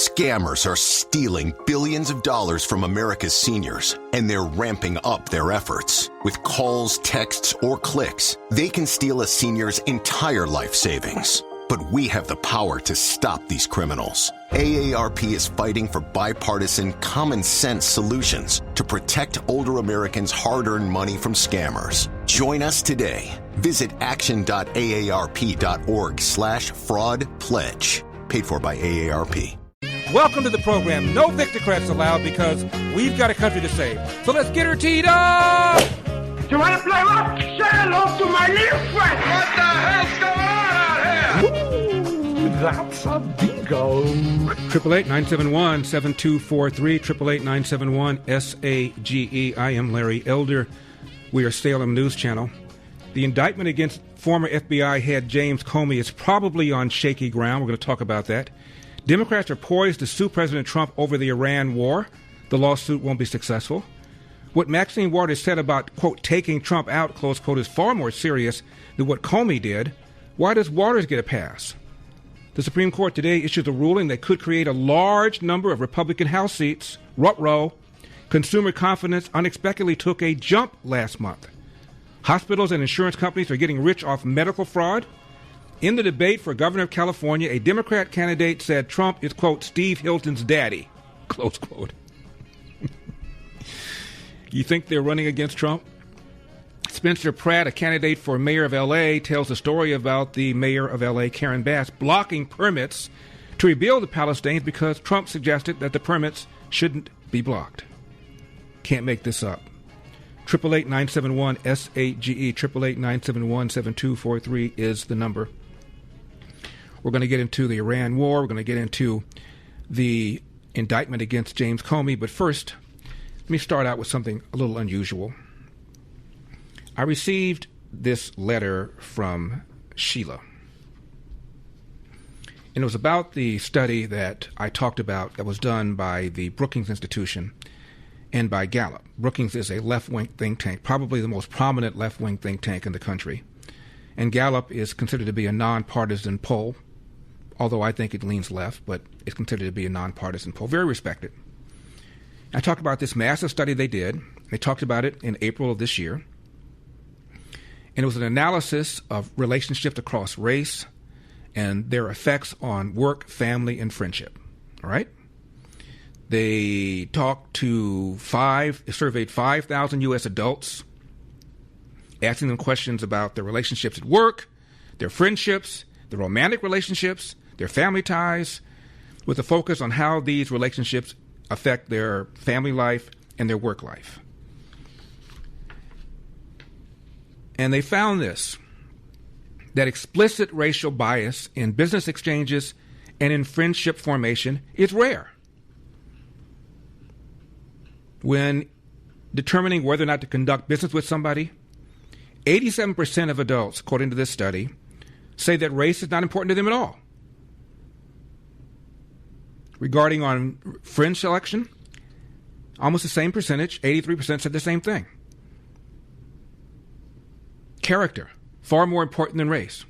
Scammers are stealing billions of dollars from America's seniors, and they're ramping up their efforts. With calls, texts, or clicks, they can steal a senior's entire life savings. But we have the power to stop these criminals. AARP is fighting for bipartisan, common-sense solutions to protect older Americans' hard-earned money from scammers. Join us today. Visit action.aarp.org/fraud pledge. Paid for by AARP. Welcome to the program. No victocrats allowed because we've got a country to save. So let's get her teed up! You want to play rock? Say hello to my little friend. What the hell's going on out here? Ooh, that's a bingo. 888-971-7243, 888-971-SAGE. I am Larry Elder. We are Salem News Channel. The indictment against former FBI head James Comey is probably on shaky ground. We're going to talk about that. Democrats are poised to sue President Trump over the Iran war. The lawsuit won't be successful. What Maxine Waters said about, quote, taking Trump out, close quote, is far more serious than what Comey did. Why does Waters get a pass? The Supreme Court today issued a ruling that could create a large number of Republican House seats. Ruh-roh. Consumer confidence unexpectedly took a jump last month. Hospitals and insurance companies are getting rich off medical fraud. In the debate for governor of California, a Democrat candidate said Trump is, quote, Steve Hilton's daddy, close quote. You think they're running against Trump? Spencer Pratt, a candidate for mayor of L.A., tells a story about the mayor of L.A., Karen Bass, blocking permits to rebuild the Palestinians because Trump suggested that the permits shouldn't be blocked. Can't make this up. 888-971-SAGE, 888-971-7243 is the number. We're going to get into the Iran war. We're going to get into the indictment against James Comey. But first, let me start out with something a little unusual. I received this letter from Sheila. And it was about the study that I talked about that was done by the Brookings Institution and by Gallup. Brookings is a left-wing think tank, probably the most prominent left-wing think tank in the country. And Gallup is considered to be a nonpartisan poll, although I think it leans left, but it's considered to be a nonpartisan poll. Very respected. I talked about this massive study they did. They talked about it in April of this year. And it was an analysis of relationships across race and their effects on work, family, and friendship. All right? They surveyed 5,000 U.S. adults, asking them questions about their relationships at work, their friendships, their romantic relationships, their family ties, with a focus on how these relationships affect their family life and their work life. And they found this, that explicit racial bias in business exchanges and in friendship formation is rare. When determining whether or not to conduct business with somebody, 87% of adults, according to this study, say that race is not important to them at all. Regarding on friend selection, almost the same percentage, 83% said the same thing. Character, far more important than race.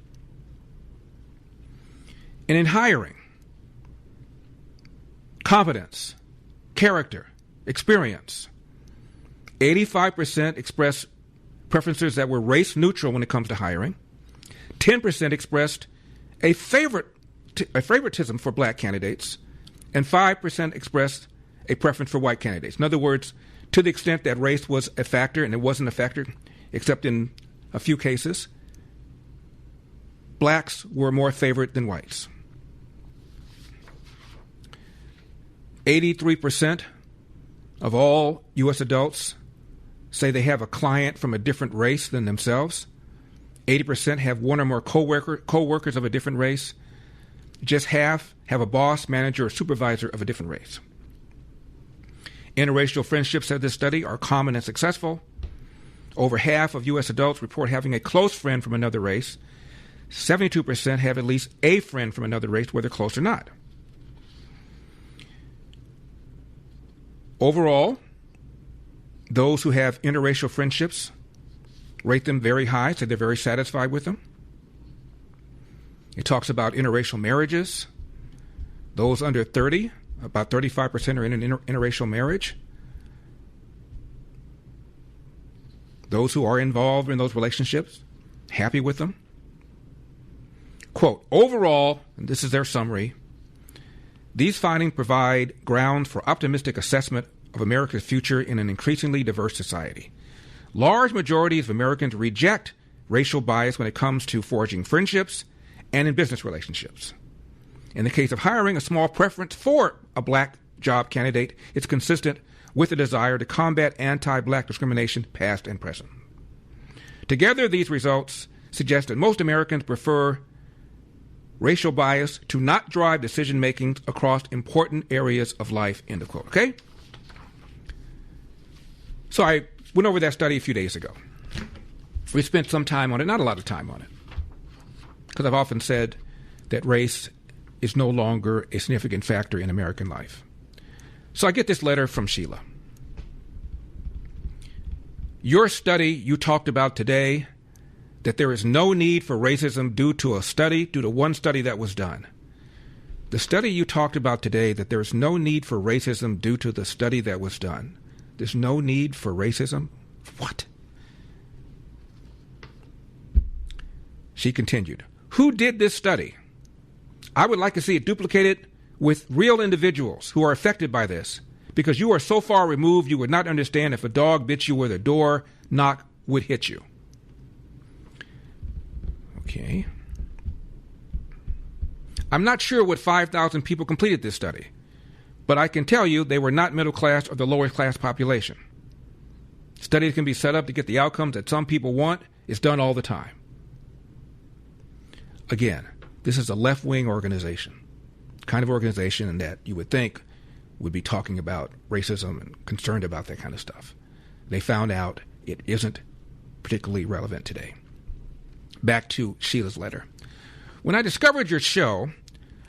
And in hiring, competence, character, experience, 85% expressed preferences that were race neutral when it comes to hiring. 10% expressed a favoritism for black candidates, and 5% expressed a preference for white candidates. In other words, to the extent that race was a factor, and it wasn't a factor, except in a few cases, blacks were more favored than whites. 83% of all U.S. adults say they have a client from a different race than themselves. 80% have one or more co-workers of a different race. Just half have a boss, manager, or supervisor of a different race. Interracial friendships, said this study, are common and successful. Over half of U.S. adults report having a close friend from another race. 72% have at least a friend from another race, whether close or not. Overall, those who have interracial friendships rate them very high, say they're very satisfied with them. It talks about interracial marriages, Those under 30, about 35% are in an interracial marriage. Those who are involved in those relationships, happy with them. Quote, overall, and this is their summary, these findings provide grounds for optimistic assessment of America's future in an increasingly diverse society. Large majorities of Americans reject racial bias when it comes to forging friendships and in business relationships. In the case of hiring, a small preference for a black job candidate is consistent with a desire to combat anti-black discrimination, past and present. Together, these results suggest that most Americans prefer racial bias to not drive decision-making across important areas of life, end of quote. Okay? So I went over that study a few days ago. We spent some time on it, not a lot of time on it, because I've often said that race is no longer a significant factor in American life. So I get this letter from Sheila. Your study you talked about today, that there is no need for racism due to one study that was done. The study you talked about today, that there is no need for racism due to the study that was done. There's no need for racism? What? She continued, who did this study? I would like to see it duplicated with real individuals who are affected by this, because you are so far removed you would not understand if a dog bit you where the door knock would hit you. Okay. I'm not sure what 5,000 people completed this study, but I can tell you they were not middle class or the lower class population. Studies can be set up to get the outcomes that some people want. It's done all the time. Again, this is a left-wing organization, kind of organization that you would think would be talking about racism and concerned about that kind of stuff. They found out it isn't particularly relevant today. Back to Sheila's letter. When I discovered your show,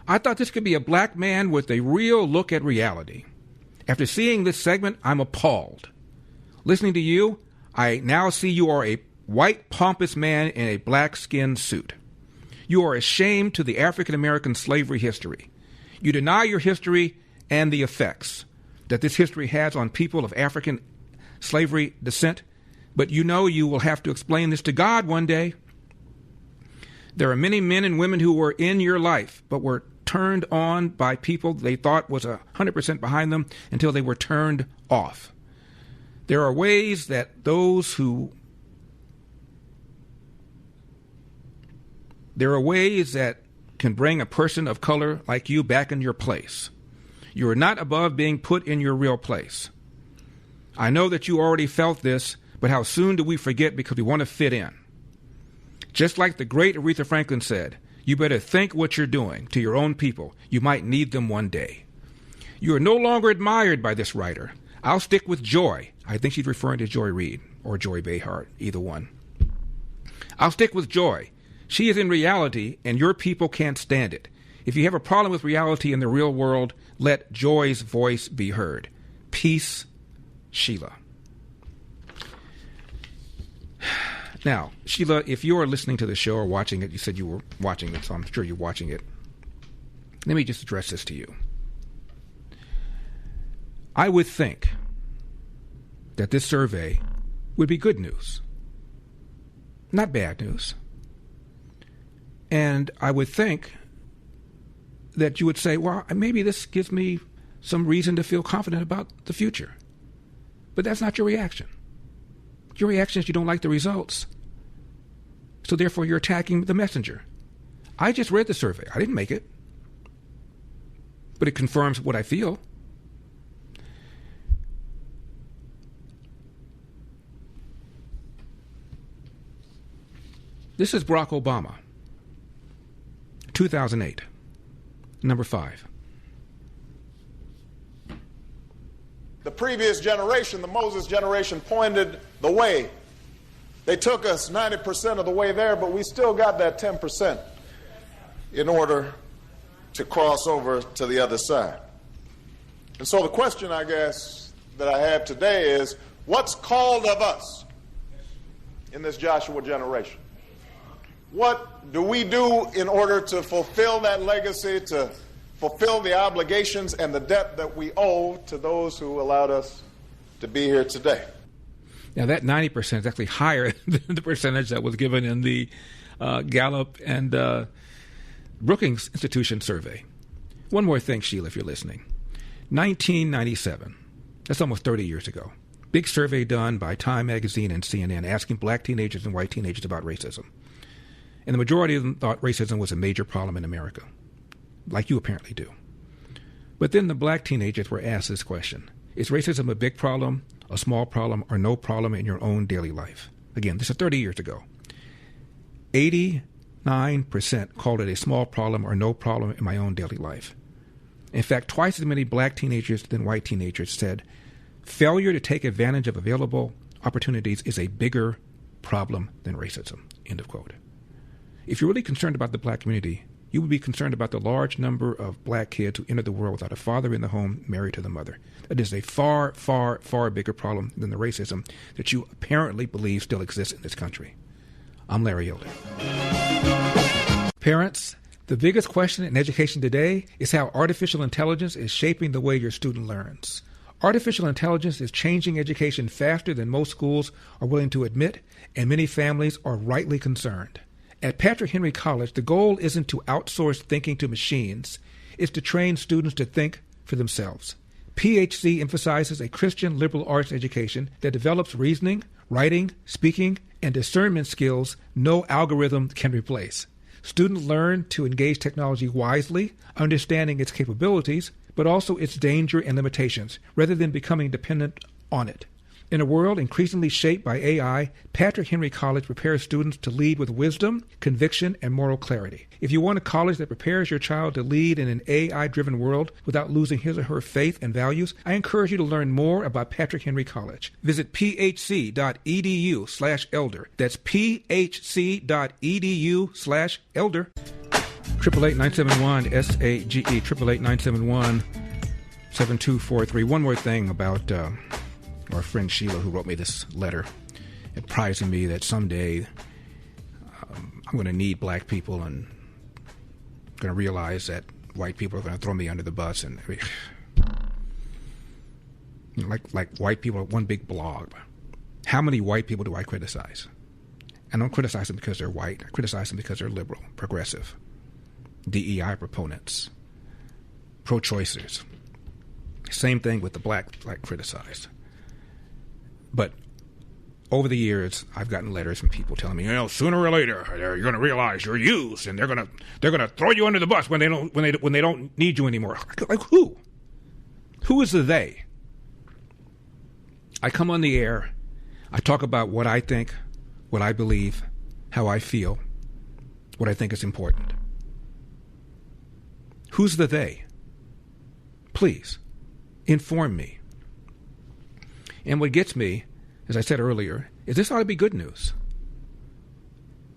I thought this could be a black man with a real look at reality. After seeing this segment, I'm appalled. Listening to you, I now see you are a white, pompous man in a black-skinned suit. You are a shame to the African-American slavery history. You deny your history and the effects that this history has on people of African slavery descent, but you know you will have to explain this to God one day. There are many men and women who were in your life, but were turned on by people they thought was 100% behind them until they were turned off. There are ways that can bring a person of color like you back in your place. You are not above being put in your real place. I know that you already felt this, but how soon do we forget because we want to fit in? Just like the great Aretha Franklin said, you better think what you're doing to your own people. You might need them one day. You are no longer admired by this writer. I'll stick with Joy. I think she's referring to Joy Reid or Joy Behar, either one. I'll stick with Joy. She is in reality, and your people can't stand it. If you have a problem with reality in the real world, let Joy's voice be heard. Peace, Sheila. Now, Sheila, if you are listening to the show or watching it, you said you were watching it, so I'm sure you're watching it. Let me just address this to you. I would think that this survey would be good news, not bad news. And I would think that you would say, well, maybe this gives me some reason to feel confident about the future. But that's not your reaction. Your reaction is you don't like the results. So therefore you're attacking the messenger. I just read the survey. I didn't make it. But it confirms what I feel. This is Barack Obama, 2008, number 5. The previous generation, the Moses generation, pointed the way. They took us 90% of the way there, but we still got that 10% in order to cross over to the other side. And so the question, I guess, that I have today is, what's called of us in this Joshua generation? What do we do in order to fulfill that legacy, to fulfill the obligations and the debt that we owe to those who allowed us to be here today. Now, that 90% is actually higher than the percentage that was given in the Gallup and Brookings Institution survey. One more thing, Sheila, if you're listening. 1997, that's almost 30 years ago. Big survey done by Time Magazine and CNN asking black teenagers and white teenagers about racism. And the majority of them thought racism was a major problem in America, like you apparently do. But then the black teenagers were asked this question: is racism a big problem, a small problem, or no problem in your own daily life? Again, this is 30 years ago. 89% called it a small problem or no problem in my own daily life. In fact, twice as many black teenagers than white teenagers said failure to take advantage of available opportunities is a bigger problem than racism. End of quote. If you're really concerned about the black community, you would be concerned about the large number of black kids who enter the world without a father in the home, married to the mother. That is a far, far, far bigger problem than the racism that you apparently believe still exists in this country. I'm Larry Elder. Parents, the biggest question in education today is how artificial intelligence is shaping the way your student learns. Artificial intelligence is changing education faster than most schools are willing to admit, and many families are rightly concerned. At Patrick Henry College, the goal isn't to outsource thinking to machines. It's to train students to think for themselves. PHC emphasizes a Christian liberal arts education that develops reasoning, writing, speaking, and discernment skills no algorithm can replace. Students learn to engage technology wisely, understanding its capabilities, but also its danger and limitations, rather than becoming dependent on it. In a world increasingly shaped by AI, Patrick Henry College prepares students to lead with wisdom, conviction, and moral clarity. If you want a college that prepares your child to lead in an AI-driven world without losing his or her faith and values, I encourage you to learn more about Patrick Henry College. Visit phc.edu/elder. That's phc.edu/elder. 888-971-SAGE, 888-971-7243. One more thing about our friend Sheila, who wrote me this letter apprising me that someday I'm going to need black people and I'm going to realize that white people are going to throw me under the bus. And like white people are one big blog. How many white people do I criticize? I don't criticize them because they're white. I criticize them because they're liberal, progressive, DEI proponents, pro-choicers. Same thing with the black criticized. But over the years, I've gotten letters from people telling me, sooner or later you're going to realize you're used, and they're going to throw you under the bus when they don't need you anymore. Like who? Who is the they? I come on the air, I talk about what I think, what I believe, how I feel, what I think is important. Who's the they? Please, inform me. And what gets me, as I said earlier, is this ought to be good news.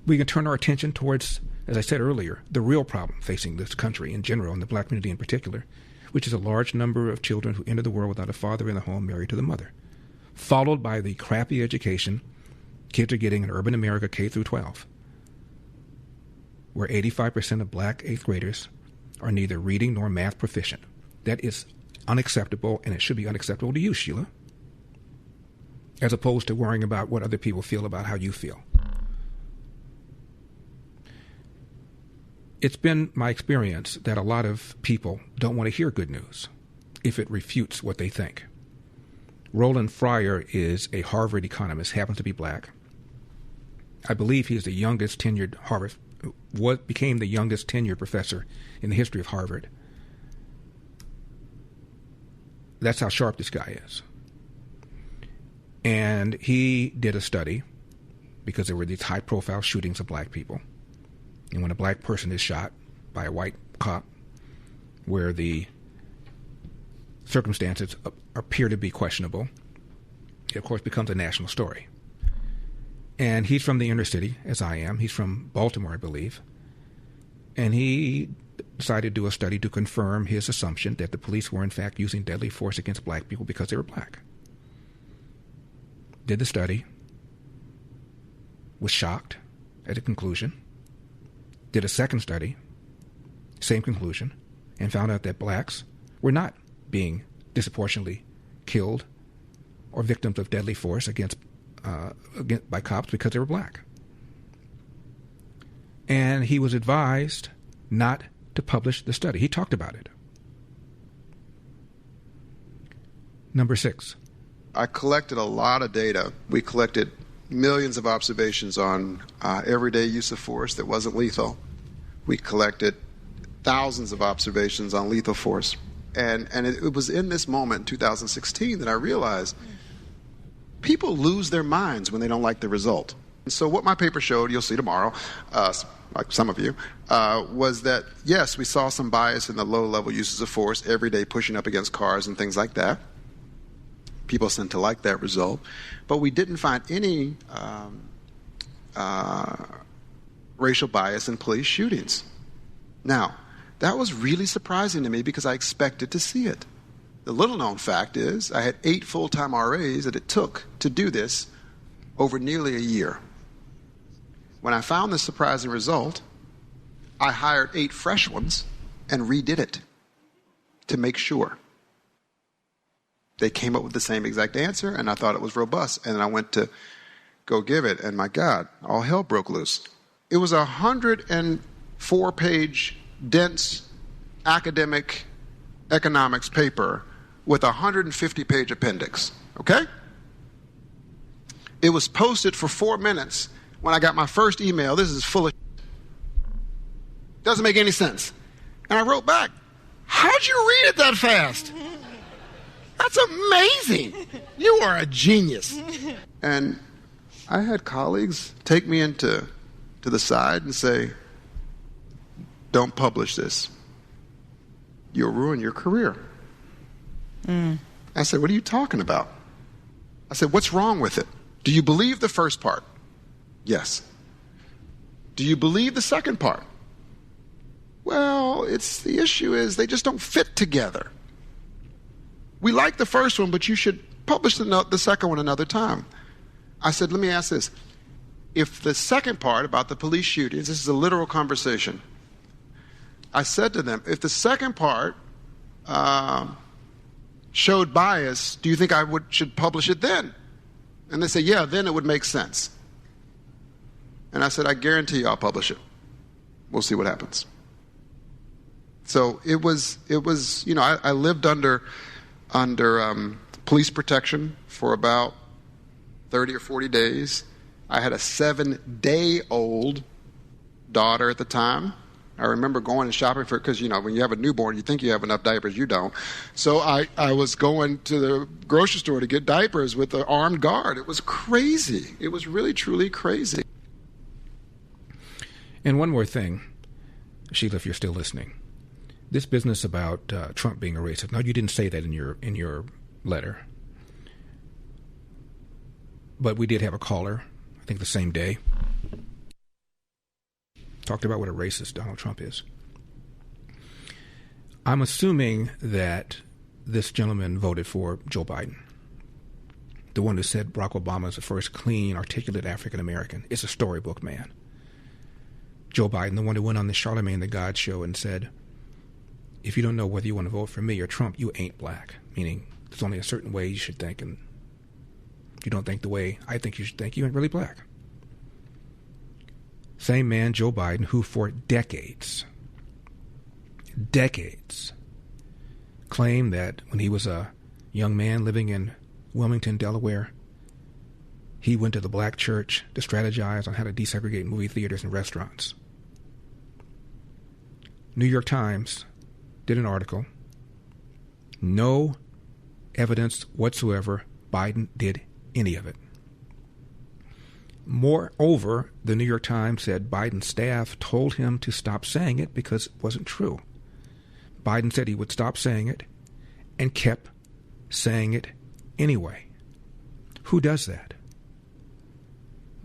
We can turn our attention towards, as I said earlier, the real problem facing this country in general, and the black community in particular, which is a large number of children who enter the world without a father in the home, married to the mother, followed by the crappy education kids are getting in urban America K through 12, where 85% of black 8th graders are neither reading nor math proficient. That is unacceptable, and it should be unacceptable to you, Sheila, as opposed to worrying about what other people feel about how you feel. It's been my experience that a lot of people don't want to hear good news if it refutes what they think. Roland Fryer is a Harvard economist, happens to be black. I believe he is the youngest tenured became the youngest tenured professor in the history of Harvard. That's how sharp this guy is. And he did a study because there were these high-profile shootings of black people. And when a black person is shot by a white cop, where the circumstances appear to be questionable, it, of course, becomes a national story. And he's from the inner city, as I am. He's from Baltimore, I believe. And he decided to do a study to confirm his assumption that the police were, in fact, using deadly force against black people because they were black. Did the study, was shocked at the conclusion, did a second study, same conclusion, and found out that blacks were not being disproportionately killed or victims of deadly force against by cops because they were black. And he was advised not to publish the study. He talked about it. Number 6. I collected a lot of data. We collected millions of observations on everyday use of force that wasn't lethal. We collected thousands of observations on lethal force. And it was in this moment, in 2016, that I realized people lose their minds when they don't like the result. And so what my paper showed, you'll see tomorrow, like some of you, was that, yes, we saw some bias in the low-level uses of force, every day pushing up against cars and things like that. People seem to like that result. But we didn't find any racial bias in police shootings. Now, that was really surprising to me because I expected to see it. The little-known fact is I had 8 full-time RAs that it took to do this over nearly a year. When I found this surprising result, I hired 8 fresh ones and redid it to make sure. They came up with the same exact answer, and I thought it was robust. And I went to go give it, and my God, all hell broke loose. It was a 104-page, dense academic economics paper with a 150-page appendix, okay? It was posted for 4 minutes when I got my first email. This is full of doesn't make any sense. And I wrote back, how'd you read it that fast? That's amazing. You are a genius. And I had colleagues take me to the side and say, don't publish this. You'll ruin your career. I said, what are you talking about? I said, what's wrong with it? Do you believe the first part? Yes. Do you believe the second part? Well, the issue is they just don't fit together. We like the first one, but you should publish the second one another time. I said, let me ask this. If the second part about the police shootings, this is a literal conversation. I said to them, if the second part showed bias, do you think I should publish it then? And they said, yeah, then it would make sense. And I said, I guarantee you I'll publish it. We'll see what happens. So it was, I lived under police protection for about 30 or 40 days. I had a 7-day-old daughter at the time. I remember going and shopping for it because, when you have a newborn, you think you have enough diapers. You don't. So I was going to the grocery store to get diapers with an armed guard. It was crazy. It was really, truly crazy. And one more thing, Sheila, if you're still listening. This business about Trump being a racist. No, you didn't say that in your letter. But we did have a caller, I think the same day, talked about what a racist Donald Trump is. I'm assuming that this gentleman voted for Joe Biden, the one who said Barack Obama is the first clean, articulate African American. It's a storybook man. Joe Biden, the one who went on the Charlemagne the God show and said, if you don't know whether you want to vote for me or Trump, you ain't black. Meaning, there's only a certain way you should think, and if you don't think the way I think you should think, you ain't really black. Same man, Joe Biden, who for decades, claimed that when he was a young man living in Wilmington, Delaware, he went to the black church to strategize on how to desegregate movie theaters and restaurants. New York Times did an article. No evidence whatsoever Biden did any of it. Moreover, the New York Times said Biden's staff told him to stop saying it because it wasn't true. Biden said he would stop saying it and kept saying it anyway. Who does that?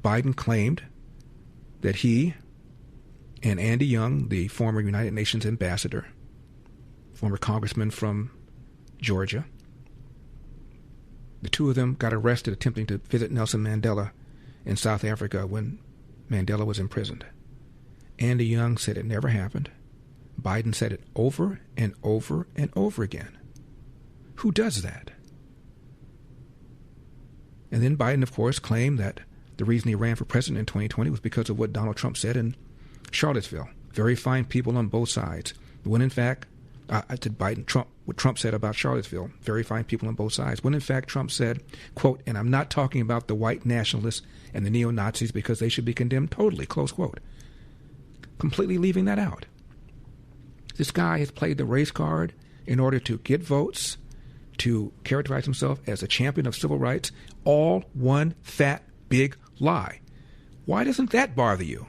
Biden claimed that he and Andy Young, the former United Nations ambassador, former congressman from Georgia, the two of them got arrested attempting to visit Nelson Mandela in South Africa when Mandela was imprisoned. Andy Young said it never happened. Biden said it over and over and over again. Who does that? And then Biden, of course, claimed that the reason he ran for president in 2020 was because of what Donald Trump said in Charlottesville. Very fine people on both sides. When in fact, what Trump said about Charlottesville, very fine people on both sides. When in fact Trump said, quote, and I'm not talking about the white nationalists and the neo-Nazis because they should be condemned totally, close quote. Completely leaving that out. This guy has played the race card in order to get votes, to characterize himself as a champion of civil rights, all one fat, big lie. Why doesn't that bother you?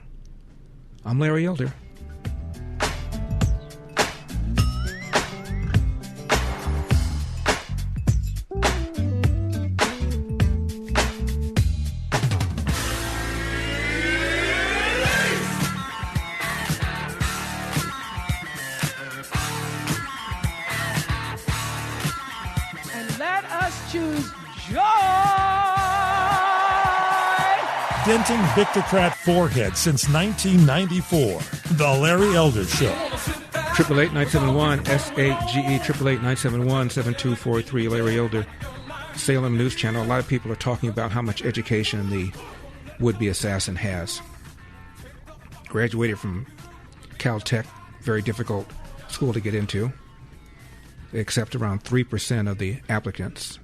I'm Larry Elder. Denting Victocrat forehead since 1994. The Larry Elder Show. 888-971-SAGE, 888-971-7243, Larry Elder, Salem News Channel. A lot of people are talking about how much education the would-be assassin has. Graduated from Caltech, very difficult school to get into. They accept around 3% of the applicants.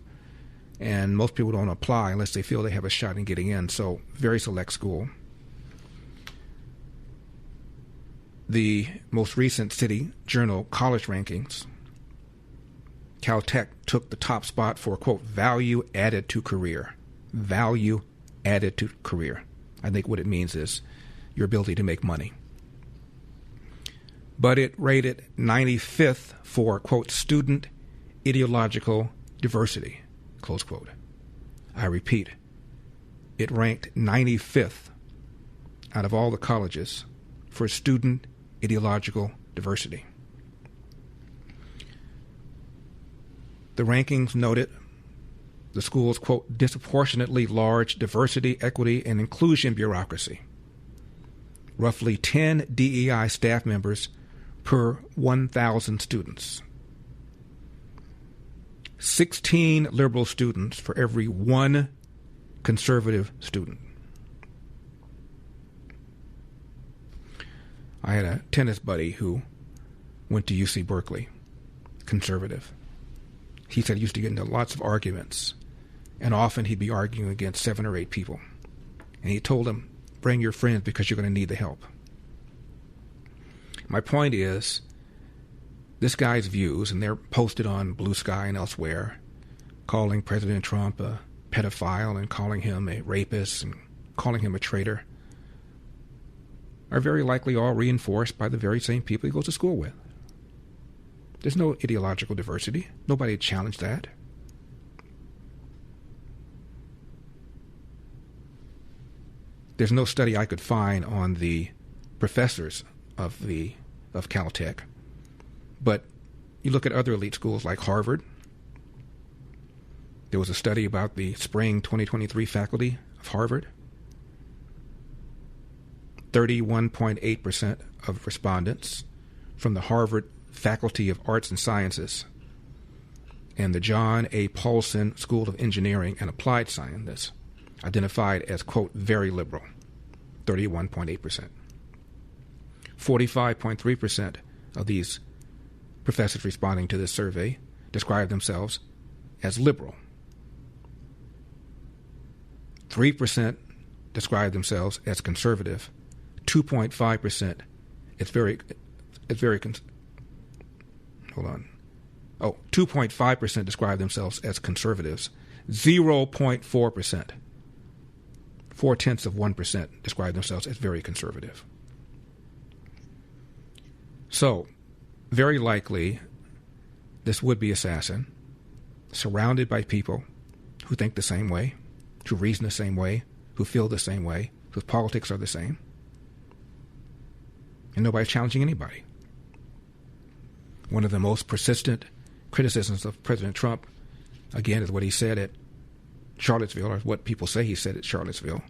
And most people don't apply unless they feel they have a shot in getting in. So, very select school. The most recent City Journal college rankings, Caltech took the top spot for, quote, value added to career. Value added to career. I think what it means is your ability to make money. But it rated 95th for, quote, student ideological diversity. Close quote. I repeat, it ranked 95th out of all the colleges for student ideological diversity. The rankings noted the school's, quote, disproportionately large diversity, equity, and inclusion bureaucracy. Roughly 10 DEI staff members per 1,000 students. 16 liberal students for every one conservative student. I had a tennis buddy who went to UC Berkeley, conservative. He said he used to get into lots of arguments, and often he'd be arguing against 7 or 8 people. And he told them, bring your friends because you're going to need the help. My point is, this guy's views, and they're posted on Blue Sky and elsewhere, calling President Trump a pedophile and calling him a rapist and calling him a traitor, are very likely all reinforced by the very same people he goes to school with. There's no ideological diversity. Nobody challenged that. There's no study I could find on the professors of Caltech. But you look at other elite schools like Harvard. There was a study about the spring 2023 faculty of Harvard. 31.8% of respondents from the Harvard Faculty of Arts and Sciences and the John A. Paulson School of Engineering and Applied Sciences identified as, quote, very liberal, 31.8%. 45.3% of these professors responding to this survey describe themselves as liberal. 3% describe themselves as conservative. 2.5% it's very 2.5% describe themselves as conservatives. 0.4%, 0.4% describe themselves as very conservative. So, very likely, this would-be assassin, surrounded by people who think the same way, who reason the same way, who feel the same way, whose politics are the same, and nobody's challenging anybody. One of the most persistent criticisms of President Trump, again, is what he said at Charlottesville, or what people say he said at Charlottesville,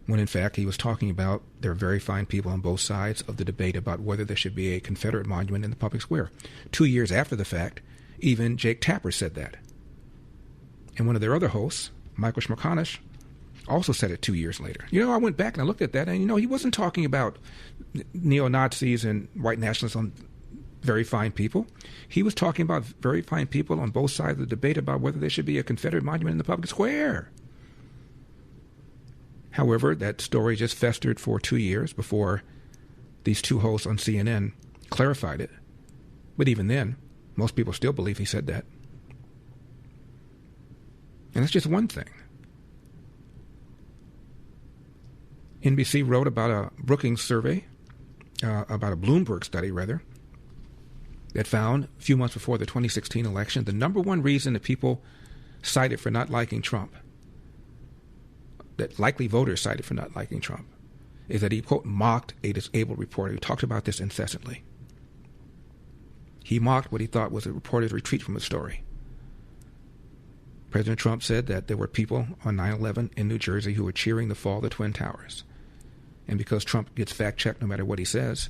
when in fact he was talking about there are very fine people on both sides of the debate about whether there should be a Confederate monument in the public square. 2 years after the fact, even Jake Tapper said that. And one of their other hosts, Michael Schmerkanish, also said it 2 years later. I went back and I looked at that, and, he wasn't talking about neo-Nazis and white nationalists on very fine people. He was talking about very fine people on both sides of the debate about whether there should be a Confederate monument in the public square. However, that story just festered for 2 years before these two hosts on CNN clarified it. But even then, most people still believe he said that. And that's just one thing. NBC wrote about a Brookings survey, about a Bloomberg study, rather, that found a few months before the 2016 election, the number one reason that people cited for not liking Trump, that likely voters cited for not liking Trump, is that he, quote, mocked a disabled reporter. He talked about this incessantly. He mocked what he thought was a reporter's retreat from the story. President Trump said that there were people on 9/11 in New Jersey who were cheering the fall of the Twin Towers. And because Trump gets fact-checked no matter what he says,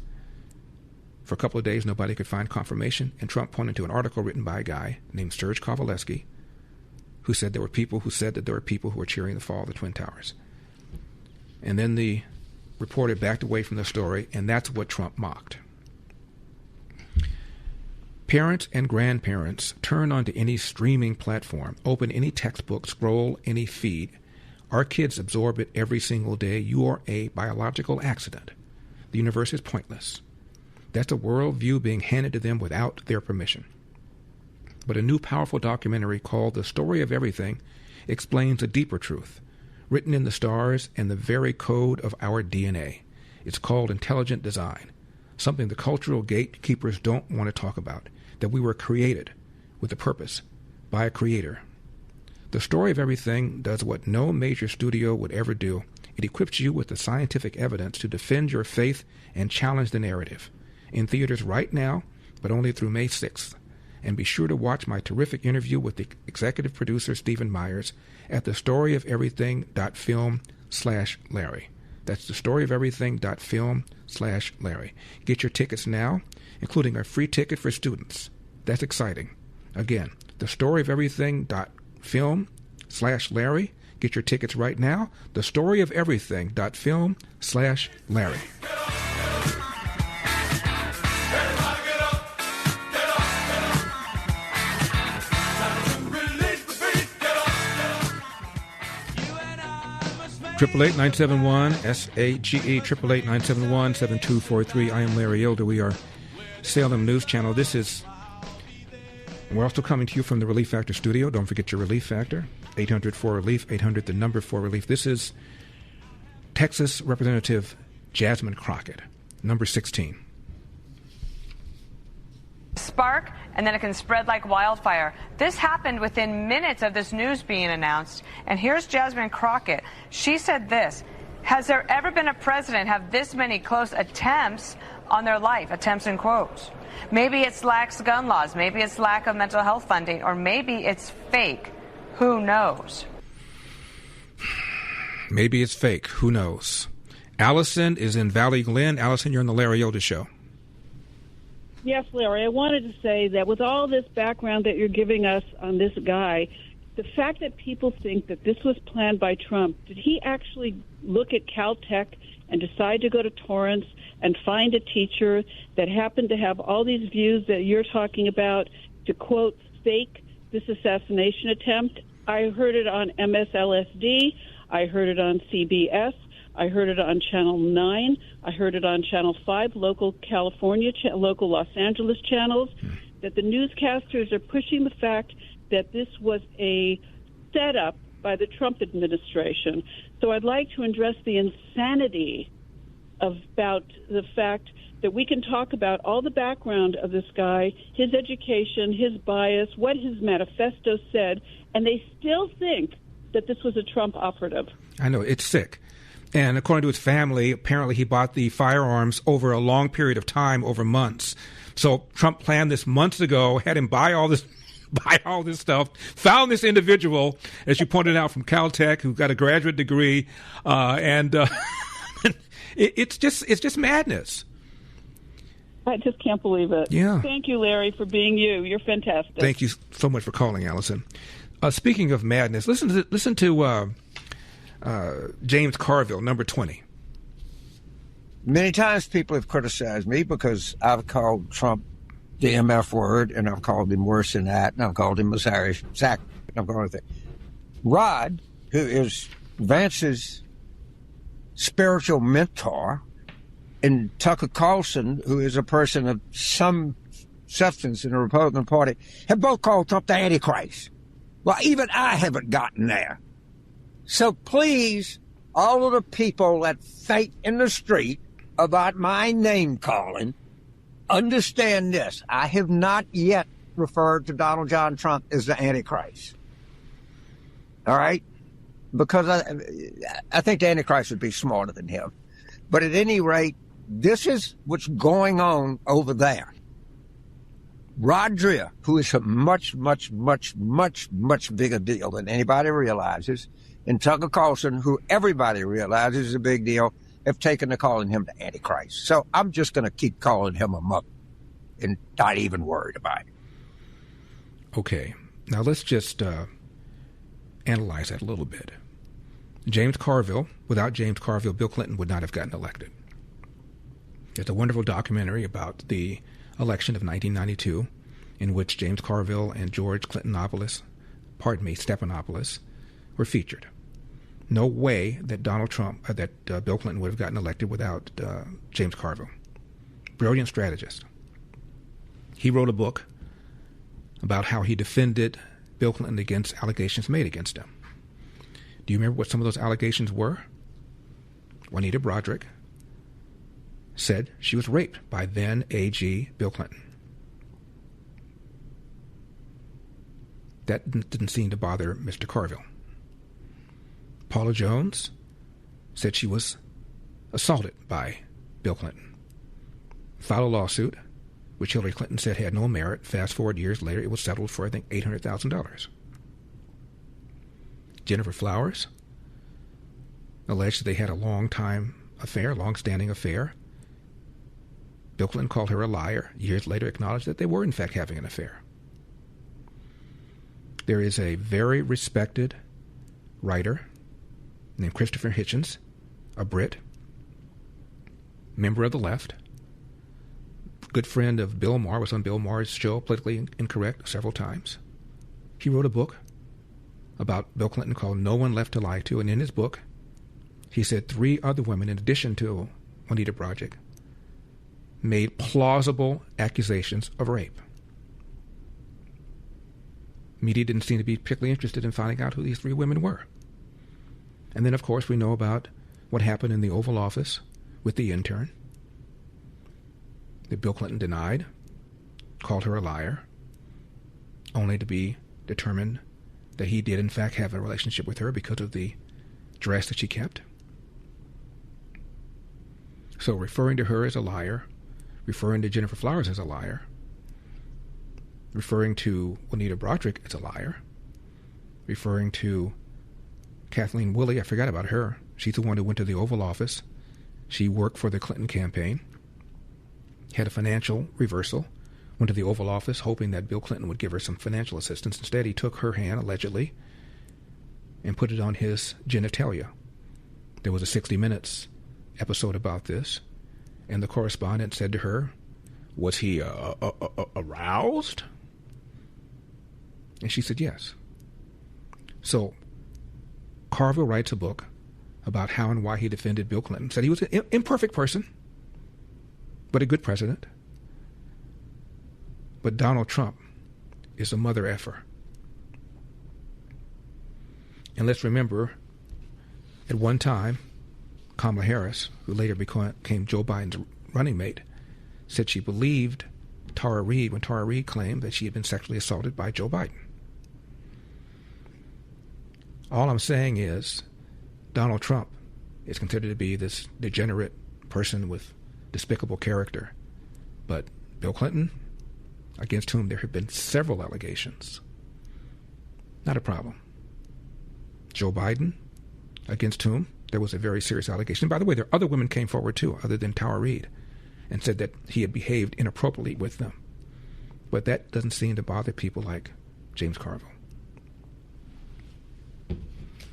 for a couple of days nobody could find confirmation, and Trump pointed to an article written by a guy named Serge Carville, who said there were people who said that there were people who were cheering the fall of the Twin Towers. And then the reporter backed away from the story, and that's what Trump mocked. Parents and grandparents turn onto any streaming platform, open any textbook, scroll any feed. Our kids absorb it every single day. You are a biological accident. The universe is pointless. That's a worldview being handed to them without their permission. But a new powerful documentary called The Story of Everything explains a deeper truth, written in the stars and the very code of our DNA. It's called intelligent design, something the cultural gatekeepers don't want to talk about, that we were created with a purpose by a creator. The Story of Everything does what no major studio would ever do. It equips you with the scientific evidence to defend your faith and challenge the narrative. In theaters right now, but only through May 6th. And be sure to watch my terrific interview with the executive producer, Stephen Myers, at thestoryofeverything.film/Larry. That's thestoryofeverything.film/Larry. Get your tickets now, including a free ticket for students. That's exciting. Again, thestoryofeverything.film/Larry. Get your tickets right now. Thestoryofeverything.film/Larry. 888-971-SAGE, 888-971-7243. I am Larry Elder. We are Salem News Channel. We're also coming to you from the Relief Factor studio. Don't forget your Relief Factor, 800-4RELIEF, 800 the number 4RELIEF. This is Texas Representative Jasmine Crockett, number 16. Spark, and then it can spread like wildfire. This happened within minutes of this news being announced. And here's Jasmine Crockett. She said this: has there ever been a president have this many close attempts on their life? Attempts in quotes. Maybe it's lax gun laws, maybe it's lack of mental health funding, or maybe it's fake. Who knows? Maybe it's fake. Who knows? Allison is in Valley Glen. Allison, you're on the Larry Elder Show. Yes, Larry, I wanted to say that with all this background that you're giving us on this guy, the fact that people think that this was planned by Trump, did he actually look at Caltech and decide to go to Torrance and find a teacher that happened to have all these views that you're talking about to, quote, fake this assassination attempt? I heard it on MSLSD. I heard it on CBS. I heard it on Channel 9. I heard it on Channel 5, local California, local Los Angeles channels, that the newscasters are pushing the fact that this was a setup by the Trump administration. So I'd like to address the insanity about the fact that we can talk about all the background of this guy, his education, his bias, what his manifesto said, and they still think that this was a Trump operative. I know, it's sick. And according to his family, apparently he bought the firearms over a long period of time, over months. So Trump planned this months ago, had him buy all this by all this stuff, found this individual, as you pointed out, from Caltech, who got a graduate degree, and it's just madness. I just can't believe it. Yeah. Thank you, Larry, for being you. You're fantastic. Thank you so much for calling, Allison. Speaking of madness, listen to James Carville, number 20. Many times people have criticized me because I've called Trump the MF word, and I've called him worse than that, and I've called him a Irish sack, and I've called him Rod, who is Vance's spiritual mentor, and Tucker Carlson, who is a person of some substance in the Republican Party, have both called Trump the Antichrist. Well, even I haven't gotten there. So please, all of the people that fight in the street about my name calling, understand this. I have not yet referred to Donald John Trump as the Antichrist. All right? Because I think the Antichrist would be smarter than him. But at any rate, this is what's going on over there. Rod Dreher, who is a much, much, much, much, much bigger deal than anybody realizes, and Tucker Carlson, who everybody realizes is a big deal, have taken to calling him the Antichrist. So I'm just going to keep calling him a mother and not even worried about it. Okay. Now let's just analyze that a little bit. James Carville, without James Carville, Bill Clinton would not have gotten elected. There's a wonderful documentary about the election of 1992 in which James Carville and George Stephanopoulos were featured. No way that Bill Clinton would have gotten elected without James Carville. Brilliant strategist. He wrote a book about how he defended Bill Clinton against allegations made against him. Do you remember what some of those allegations were? Juanita Broaddrick said she was raped by then AG Bill Clinton. That didn't seem to bother Mr. Carville. Paula Jones said she was assaulted by Bill Clinton. Filed a lawsuit, which Hillary Clinton said had no merit. Fast forward years later, it was settled for, I think, $800,000. Jennifer Flowers alleged that they had a long-standing affair. Bill Clinton called her a liar. Years later, acknowledged that they were, in fact, having an affair. There is a very respected writer named Christopher Hitchens, a Brit, member of the left, good friend of Bill Maher, was on Bill Maher's show, Politically Incorrect, several times. He wrote a book about Bill Clinton called No One Left to Lie To, and in his book, he said 3 other women, in addition to Juanita Broaddrick, made plausible accusations of rape. Media didn't seem to be particularly interested in finding out who these 3 women were. And then, of course, we know about what happened in the Oval Office with the intern that Bill Clinton denied, called her a liar, only to be determined that he did, in fact, have a relationship with her because of the dress that she kept. So referring to her as a liar, referring to Jennifer Flowers as a liar, referring to Juanita Broaddrick as a liar, referring to Kathleen Willey, I forgot about her. She's the one who went to the Oval Office. She worked for the Clinton campaign, had a financial reversal, went to the Oval Office hoping that Bill Clinton would give her some financial assistance. Instead, he took her hand, allegedly, and put it on his genitalia. There was a 60 Minutes episode about this, and the correspondent said to her, was he aroused? And she said yes. So Carville writes a book about how and why he defended Bill Clinton. Said he was an imperfect person, but a good president. But Donald Trump is a mother effer. And let's remember, at one time, Kamala Harris, who later became Joe Biden's running mate, said she believed Tara Reid when Tara Reid claimed that she had been sexually assaulted by Joe Biden. All I'm saying is Donald Trump is considered to be this degenerate person with despicable character. But Bill Clinton, against whom there have been several allegations, Not a problem. Joe Biden, against whom there was a very serious allegation. By the way, there other women came forward too, other than Tara Reid, and said that he had behaved inappropriately with them. But that doesn't seem to bother people like James Carville.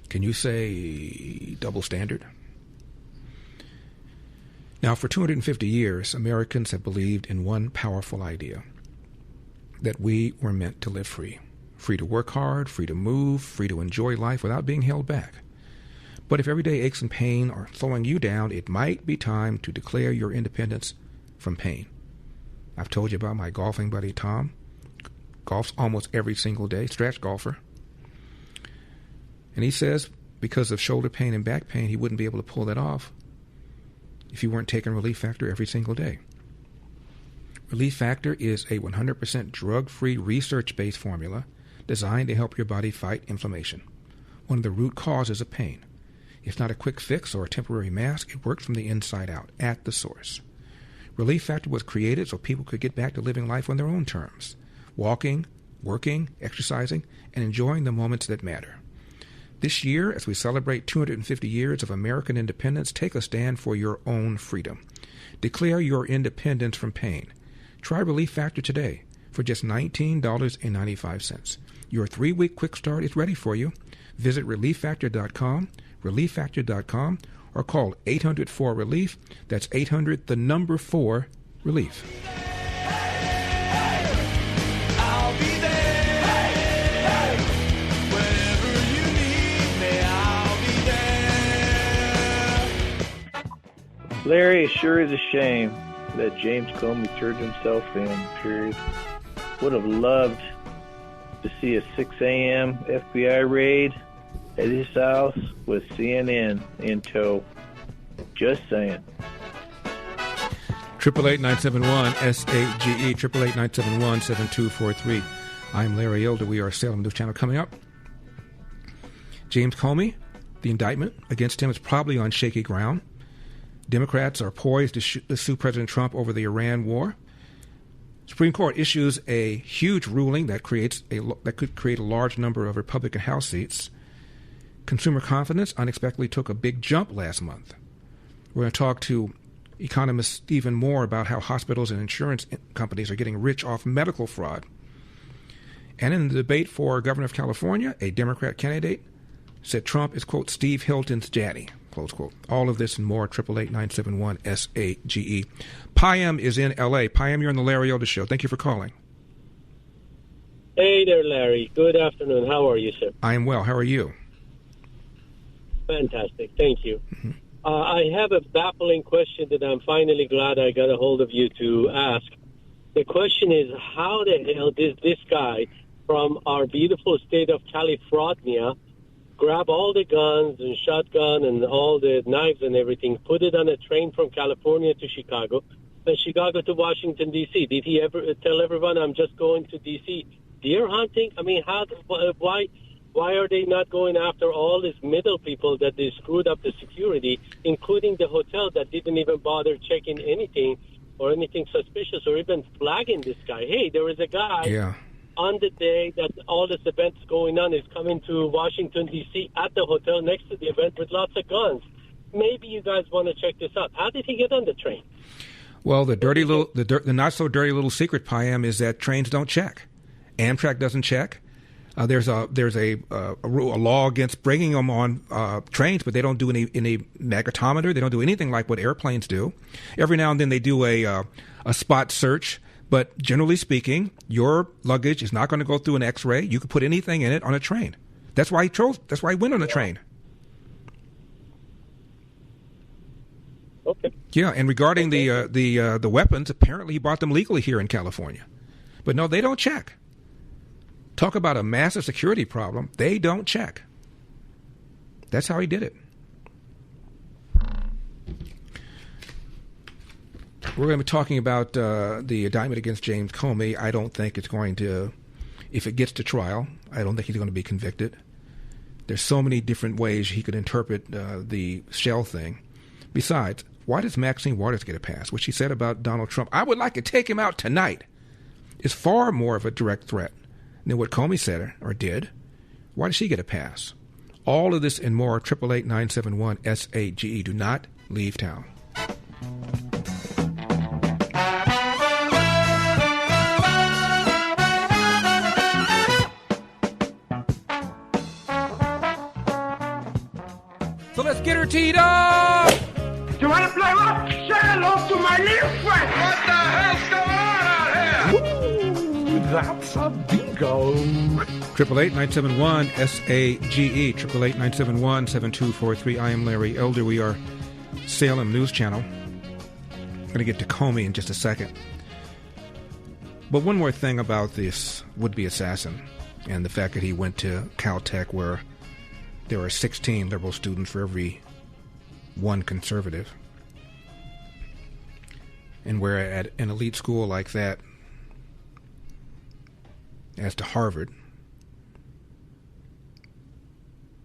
Can you say double standard? Now, for 250 years, Americans have believed in one powerful idea, that we were meant to live free. Free to work hard, free to move, free to enjoy life without being held back. But if everyday aches and pain are slowing you down, it might be time to declare your independence from pain. I've told you about my golfing buddy Tom. Golfs almost every single day, stretch golfer. And he says because of shoulder pain and back pain, he wouldn't be able to pull that off if he weren't taking Relief Factor every single day. Relief Factor is a 100% drug-free, research-based formula designed to help your body fight inflammation, one of the root causes of pain. It's not a quick fix or a temporary mask. It works from the inside out, at the source. Relief Factor was created so people could get back to living life on their own terms, walking, working, exercising, and enjoying the moments that matter. This year, as we celebrate 250 years of American independence, take a stand for your own freedom. Declare your independence from pain. Try Relief Factor today for just $19.95. Your 3-week quick start is ready for you. Visit ReliefFactor.com, ReliefFactor.com, or call 800-4-RELIEF. That's 800-4-RELIEF. I'll be there. Wherever you need me, I'll be there. Larry, it sure is a shame that James Comey turned himself in, period. Would have loved to see a 6 a.m. FBI raid at his house with CNN in tow. Just saying. 888-971-SAGE, 888-971-7243. I'm Larry Elder. We are Salem News Channel. Coming up, James Comey, the indictment against him is probably on shaky ground. Democrats are poised to sue President Trump over the Iran war. Supreme Court issues a huge ruling that could create a large number of Republican House seats. Consumer confidence unexpectedly took a big jump last month. We're going to talk to economist Stephen Moore about how hospitals and insurance companies are getting rich off medical fraud. And in the debate for governor of California, a Democrat candidate said Trump is, quote, Steve Hilton's daddy, close quote. All of this and more, 888-971-SAGE. Payam is in L.A. Payam, you're on the Larry Elder Show. Thank you for calling. Hey there, Larry. Good afternoon. How are you, sir? I am well. How are you? Fantastic. Thank you. Mm-hmm. I have a baffling question that I'm finally glad I got a hold of you to ask. The question is, how the hell did this guy from our beautiful state of California grab all the guns and shotgun and all the knives and everything, put it on a train from California to Chicago, and Chicago to Washington, D.C.? Did he ever tell everyone, I'm just going to D.C. deer hunting? I mean, why are they not going after all these middle people that they screwed up the security, including the hotel that didn't even bother checking anything or anything suspicious or even flagging this guy? Hey, there was a guy on the day that all this event's going on is coming to Washington, D.C. at the hotel next to the event with lots of guns. Maybe you guys want to check this out. How did he get on the train? Well, the not so dirty little secret, Payam, is that trains don't check. Amtrak doesn't check. There's a law against bringing them on trains, but they don't do any magnetometer. They don't do anything like what airplanes do. Every now and then they do a spot search, but generally speaking, your luggage is not going to go through an X-ray. You can put anything in it on a train. That's why he went on a train. Okay. Yeah, and regarding the weapons, apparently he bought them legally here in California, but no, they don't check. Talk about a massive security problem. They don't check. That's how he did it. We're going to be talking about the indictment against James Comey. I don't think it's going to, if it gets to trial, I don't think he's going to be convicted. There's so many different ways he could interpret the shell thing. Besides, why does Maxine Waters get a pass? What she said about Donald Trump, I would like to take him out tonight, is far more of a direct threat than what Comey said or did. Why does she get a pass? All of this and more, 888-971-SAGE. Do not leave town. So let's get her teed up! You want to play rock? Say hello to my little friend. What the hell's going on out here? Ooh, that's a bingo. 888-971-SAGE. 888-971-7243. I am Larry Elder. We are Salem News Channel. I'm going to get to Comey in just a second. But one more thing about this would-be assassin and the fact that he went to Caltech, where there are 16 liberal students for every one conservative. And where at an elite school like that, as to Harvard,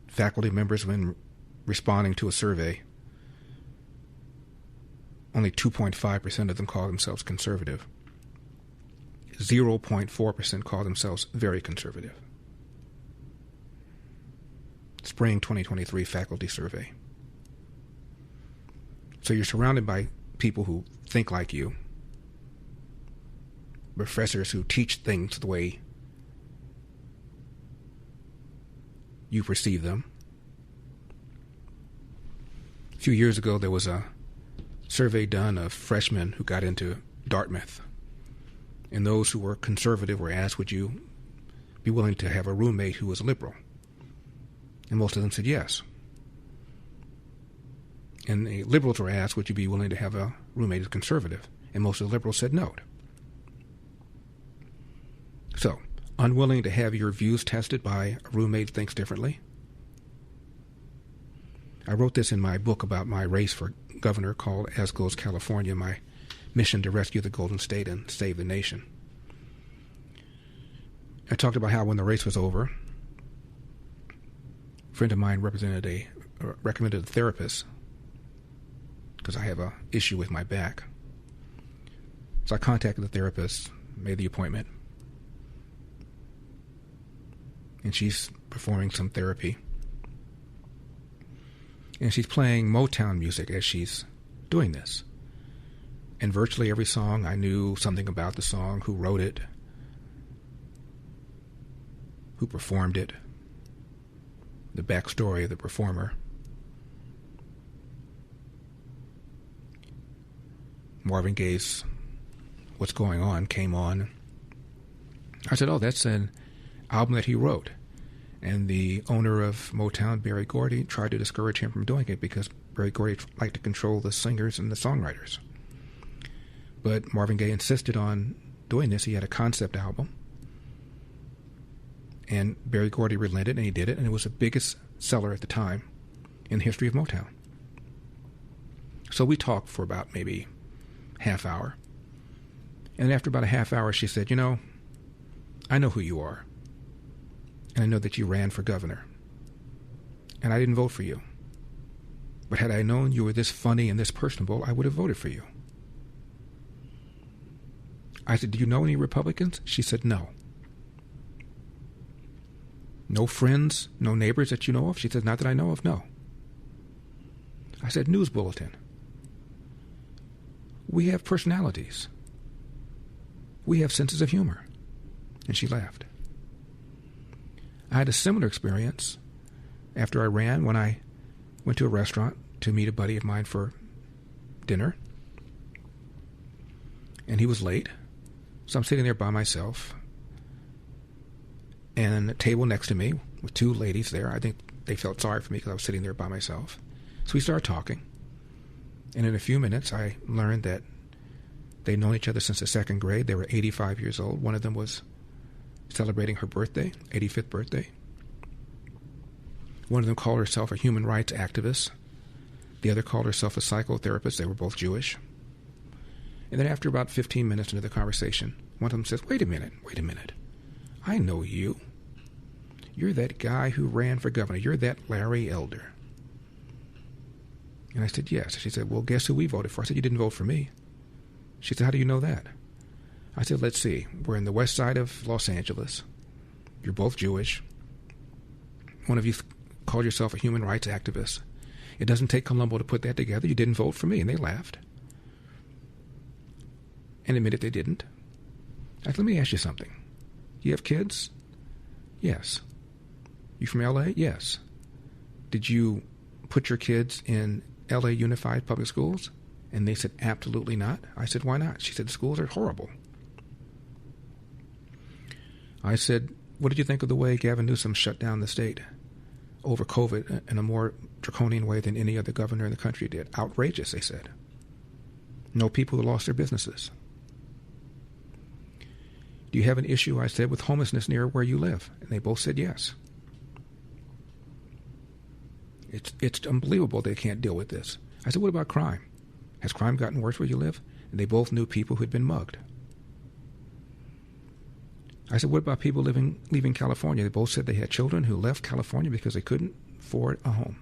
faculty members, when responding to a survey, only 2.5% of them call themselves conservative. 0.4% call themselves very conservative. Spring 2023 faculty survey. So you're surrounded by people who think like you, professors who teach things the way you perceive them. A few years ago, there was a survey done of freshmen who got into Dartmouth, and those who were conservative were asked, would you be willing to have a roommate who was liberal? And most of them said yes. And the liberals were asked, would you be willing to have a roommate who's conservative? And most of the liberals said no. So, unwilling to have your views tested by a roommate who thinks differently? I wrote this in my book about my race for governor called As Goes California, my mission to rescue the Golden State and save the nation. I talked about how when the race was over, a friend of mine recommended a therapist because I have an issue with my back. So I contacted the therapist, made the appointment, and she's performing some therapy. And she's playing Motown music as she's doing this. And virtually every song, I knew something about the song, who wrote it, who performed it, the backstory of the performer. Marvin Gaye's What's Going On came on. I said, oh, that's an album that he wrote. And the owner of Motown, Berry Gordy, tried to discourage him from doing it because Berry Gordy liked to control the singers and the songwriters. But Marvin Gaye insisted on doing this. He had a concept album. And Berry Gordy relented, and he did it, and it was the biggest seller at the time in the history of Motown. So we talked for about maybe half hour. And after about a half hour, she said, I know who you are. And I know that you ran for governor. And I didn't vote for you. But had I known you were this funny and this personable, I would have voted for you. I said, do you know any Republicans? She said, no. No friends, no neighbors that you know of? She said, not that I know of, no. I said, news bulletin. We have personalities. We have senses of humor. And she laughed. I had a similar experience after I ran when I went to a restaurant to meet a buddy of mine for dinner. And he was late. So I'm sitting there by myself. And a table next to me with two ladies there. I think they felt sorry for me because I was sitting there by myself. So we started talking. And in a few minutes, I learned that they'd known each other since the second grade. They were 85 years old. One of them was celebrating her birthday, 85th birthday. One of them called herself a human rights activist. The other called herself a psychotherapist. They were both Jewish. And then after about 15 minutes into the conversation, one of them says, wait a minute. I know you. You're that guy who ran for governor. You're that Larry Elder. And I said, yes. She said, well, guess who we voted for? I said, you didn't vote for me. She said, how do you know that? I said, let's see. We're in the west side of Los Angeles. You're both Jewish. one of you called yourself a human rights activist. It doesn't take Colombo to put that together. You didn't vote for me. And they laughed and admitted they didn't. I said, let me ask you something. You have kids? Yes. You from L.A.? Yes. Did you put your kids in L.A. Unified Public Schools? And they said, absolutely not. I said, why not? She said, the schools are horrible. I said, what did you think of the way Gavin Newsom shut down the state over COVID in a more draconian way than any other governor in the country did? Outrageous, they said. No people who lost their businesses. Do you have an issue, I said, with homelessness near where you live? And they both said yes. It's unbelievable they can't deal with this. I said, what about crime? Has crime gotten worse where you live? And they both knew people who had been mugged. I said, what about people leaving California? They both said they had children who left California because they couldn't afford a home.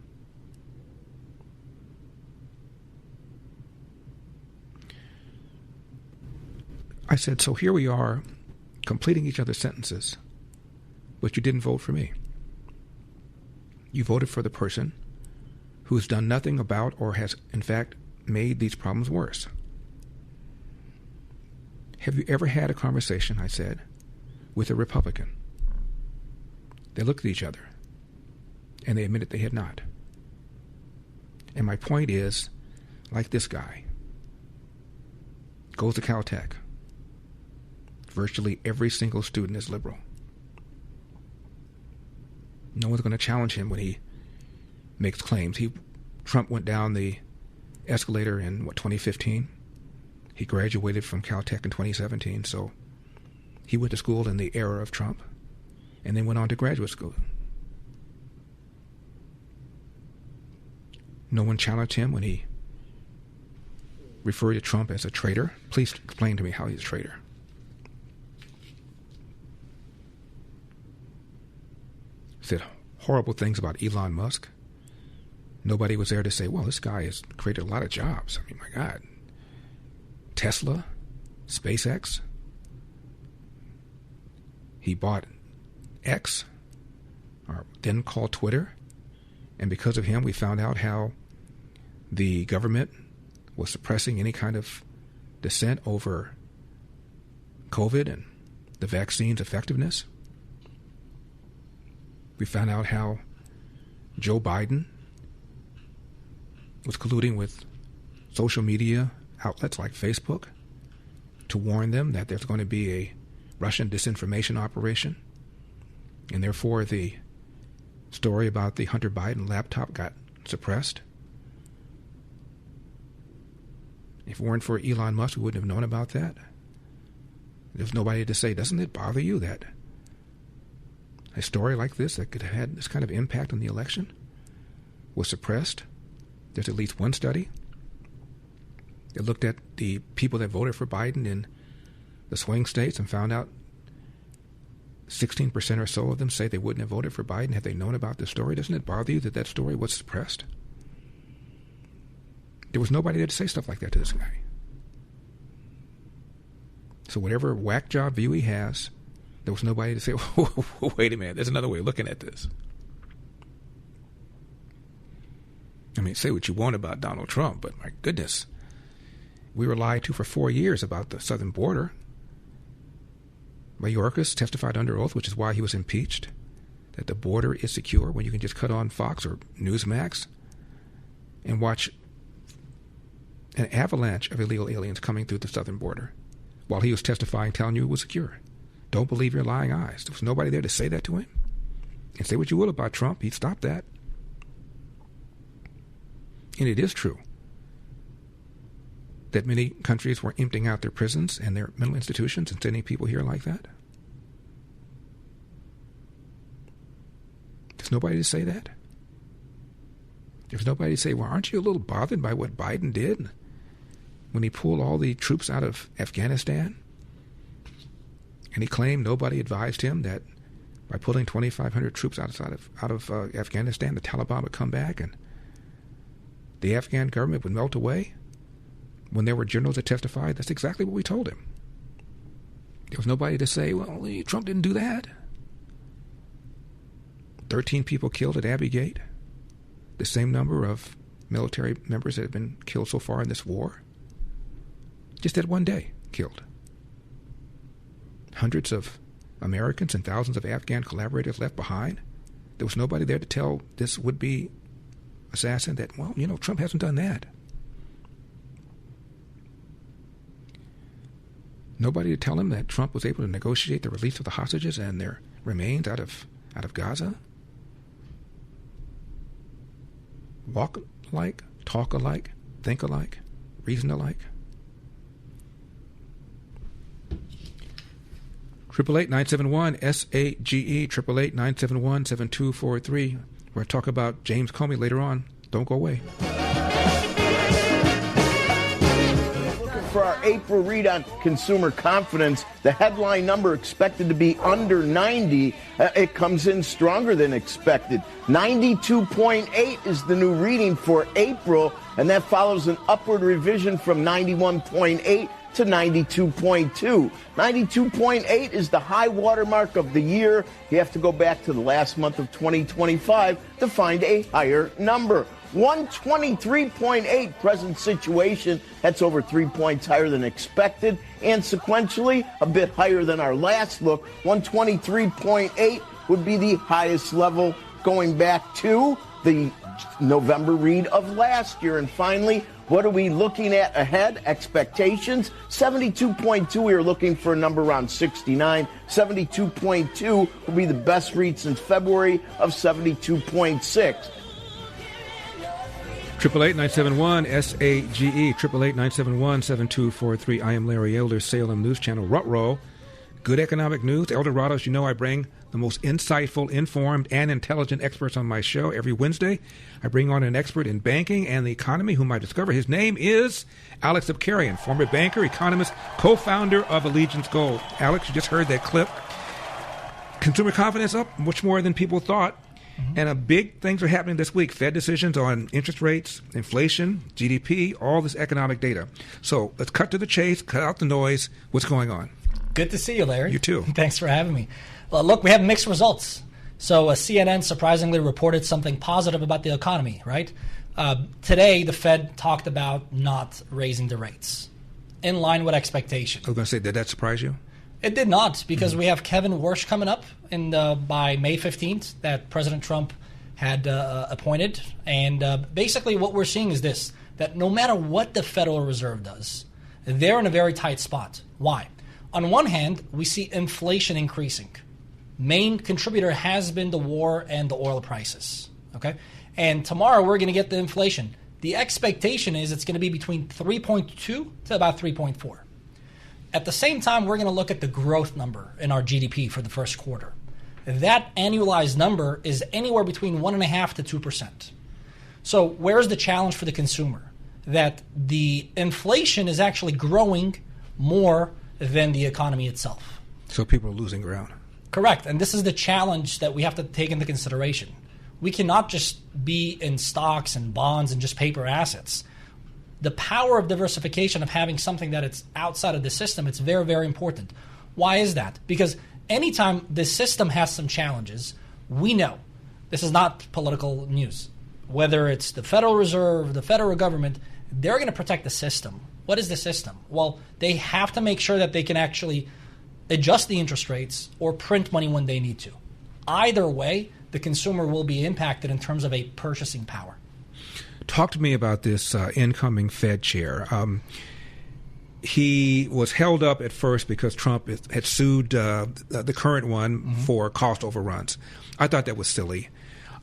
I said, so here we are completing each other's sentences, but you didn't vote for me. You voted for the person who's done nothing about or has, in fact, made these problems worse. Have you ever had a conversation, I said, with a Republican? They looked at each other, and they admitted they had not. And my point is, like this guy, goes to Caltech. Virtually every single student is liberal. No one's going to challenge him when he makes claims. Trump went down the escalator in, 2015? He graduated from Caltech in 2017, so he went to school in the era of Trump and then went on to graduate school. No one challenged him when he referred to Trump as a traitor. Please explain to me how he's a traitor. Said horrible things about Elon Musk. Nobody was there to say, well, this guy has created a lot of jobs. I mean, my God. Tesla, SpaceX. He bought X, or then called Twitter. And because of him, we found out how the government was suppressing any kind of dissent over COVID and the vaccine's effectiveness. We found out how Joe Biden was colluding with social media outlets like Facebook to warn them that there's going to be a Russian disinformation operation. And therefore, the story about the Hunter Biden laptop got suppressed. If it weren't for Elon Musk, we wouldn't have known about that. There's nobody to say, doesn't it bother you that a story like this that could have had this kind of impact on the election was suppressed? There's at least one study that looked at the people that voted for Biden in the swing states and found out 16% or so of them say they wouldn't have voted for Biden had they known about this story. Doesn't it bother you that that story was suppressed? There was nobody there to say stuff like that to this guy. So whatever whack job view he has, there was nobody to say, wait a minute, there's another way of looking at this. I mean, say what you want about Donald Trump, but my goodness, we were lied to for 4 years about the southern border. Mayorkas testified under oath, which is why he was impeached, that the border is secure when you can just cut on Fox or Newsmax and watch an avalanche of illegal aliens coming through the southern border while he was testifying, telling you it was secure. Don't believe your lying eyes. There was nobody there to say that to him. And say what you will about Trump, he'd stop that. And it is true that many countries were emptying out their prisons and their mental institutions and sending people here like that. There's nobody to say that. There's nobody to say, well, aren't you a little bothered by what Biden did when he pulled all the troops out of Afghanistan? And he claimed nobody advised him that by pulling 2,500 troops out of Afghanistan, the Taliban would come back and the Afghan government would melt away. When there were generals that testified, that's exactly what we told him. There was nobody to say, well, Trump didn't do that. 13 people killed at Abbey Gate, the same number of military members that have been killed so far in this war. Just that one day, killed. Hundreds of Americans and thousands of Afghan collaborators left behind. There was nobody there to tell this would-be assassin that, well, Trump hasn't done that. Nobody to tell him that Trump was able to negotiate the release of the hostages and their remains out of Gaza. Walk alike, talk alike, think alike, reason alike. 888-971-SAGE, 888-971-7243. We're going to talk about James Comey later on. Don't go away. For our April read on consumer confidence, the headline number expected to be under 90. It comes in stronger than expected. 92.8 is the new reading for April, and that follows an upward revision from 91.8 to 92.2. 92.8 is the high watermark of the year. You have to go back to the last month of 2025 to find a higher number. 123.8 present situation. That's over 3 points higher than expected, and sequentially a bit higher than our last look. 123.8 would be the highest level going back to the November read of last year. And finally, what are we looking at ahead? Expectations. 72.2, we are looking for a number around 69. 72.2 will be the best read since February of 72.6. 888-971-SAGE, 888-971-7243. I am Larry Elder, Salem News Channel. Ruh-roh. Good economic news. El Dorado, as you know, I bring the most insightful, informed, and intelligent experts on my show every Wednesday. I bring on an expert in banking and the economy, whom I discover. His name is Alex Abkarian, former banker, economist, co-founder of Allegiance Gold. Alex, you just heard that clip. Consumer confidence up much more than people thought. And big things are happening this week. Fed decisions on interest rates, inflation, GDP, all this economic data. So let's cut to the chase, cut out the noise. What's going on? Good to see you, Larry. You too. Thanks for having me. Well, look, we have mixed results. So CNN surprisingly reported something positive about the economy, right? Today, the Fed talked about not raising the rates, in line with expectation. I was going to say, did that surprise you? It did not, because we have Kevin Warsh coming up by May 15th that President Trump had appointed. And basically what we're seeing is this, that no matter what the Federal Reserve does, they're in a very tight spot. Why? On one hand, we see inflation increasing. Main contributor has been the war and the oil prices. Okay, and tomorrow we're going to get the inflation. The expectation is it's going to be between 3.2 to about 3.4. At the same time, we're going to look at the growth number in our GDP for the first quarter. That annualized number is anywhere between 1.5% to 2%. So where's the challenge for the consumer? That the inflation is actually growing more than the economy itself. So people are losing ground. Correct. And this is the challenge that we have to take into consideration. We cannot just be in stocks and bonds and just paper assets. The power of diversification, of having something that it's outside of the system, it's very, very important. Why is that? Because anytime the system has some challenges, we know, this is not political news, whether it's the Federal Reserve, the federal government, they're going to protect the system. What is the system? Well, they have to make sure that they can actually adjust the interest rates or print money when they need to. Either way, the consumer will be impacted in terms of a purchasing power. Talk to me about this incoming Fed chair. He was held up at first because Trump had sued the current one for cost overruns. I thought that was silly.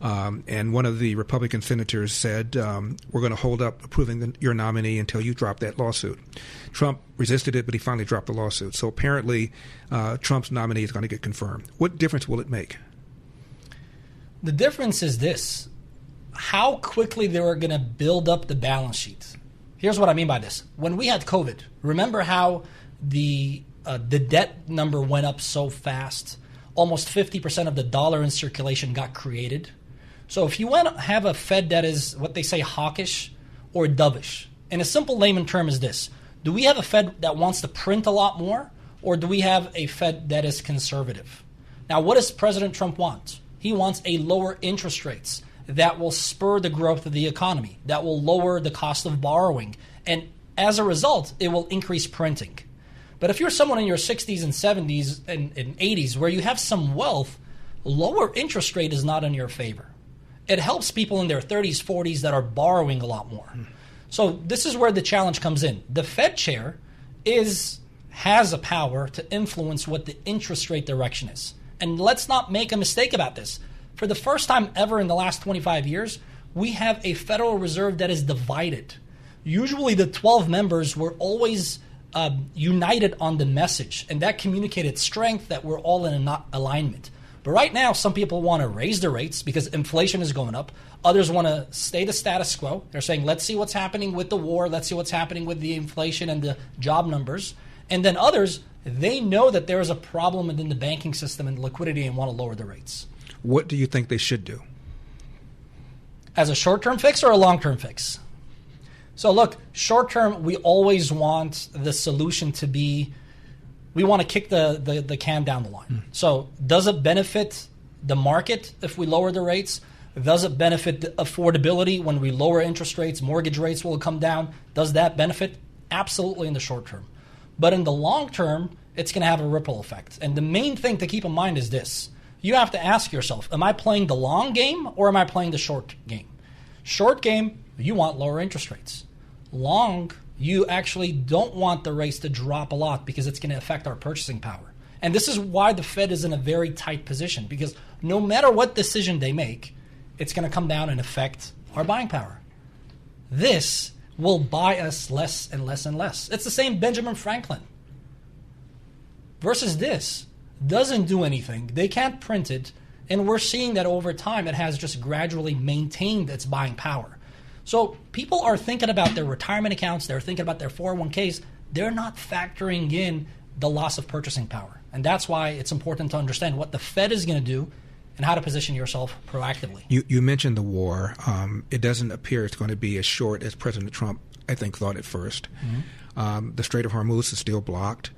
And one of the Republican senators said, we're going to hold up approving your nominee until you drop that lawsuit. Trump resisted it, but he finally dropped the lawsuit. So apparently Trump's nominee is going to get confirmed. What difference will it make? The difference is this. How quickly they were going to build up the balance sheet. Here's what I mean by this. When we had COVID, remember how the debt number went up so fast? Almost 50% of the dollar in circulation got created. So if you want to have a Fed that is what they say hawkish or dovish, in a simple layman term is this. Do we have a Fed that wants to print a lot more, or do we have a Fed that is conservative? Now, what does President Trump want? He wants a lower interest rates that will spur the growth of the economy, that will lower the cost of borrowing. And as a result, it will increase printing. But if you're someone in your 60s and 70s and 80s where you have some wealth, lower interest rate is not in your favor. It helps people in their 30s, 40s that are borrowing a lot more. So this is where the challenge comes in. The Fed chair has a power to influence what the interest rate direction is. And let's not make a mistake about this. For the first time ever in the last 25 years, we have a Federal Reserve that is divided. Usually the 12 members were always united on the message, and that communicated strength that we're all in alignment. But right now, some people want to raise the rates because inflation is going up. Others want to stay the status quo. They're saying, let's see what's happening with the war. Let's see what's happening with the inflation and the job numbers. And then others, they know that there is a problem within the banking system and liquidity and want to lower the rates. What do you think they should do? As a short-term fix or a long-term fix? So look, short-term, we always want the solution to be, we want to kick the can down the line. So does it benefit the market if we lower the rates? Does it benefit the affordability when we lower interest rates? Mortgage rates will come down. Does that benefit? Absolutely in the short term. But in the long term, it's going to have a ripple effect. And the main thing to keep in mind is this. You have to ask yourself, am I playing the long game or am I playing the short game? Short game, you want lower interest rates. Long, you actually don't want the rates to drop a lot because it's going to affect our purchasing power. And this is why the Fed is in a very tight position, because no matter what decision they make, it's going to come down and affect our buying power. This will buy us less and less and less. It's the same Benjamin Franklin. Versus this doesn't do anything. They can't print it. And we're seeing that over time it has just gradually maintained its buying power. So people are thinking about their retirement accounts. They're thinking about their 401ks. They're not factoring in the loss of purchasing power. And that's why it's important to understand what the Fed is going to do and how to position yourself proactively. You mentioned the war. It doesn't appear it's going to be as short as President Trump, I think, thought at first. The Strait of Hormuz is still blocked.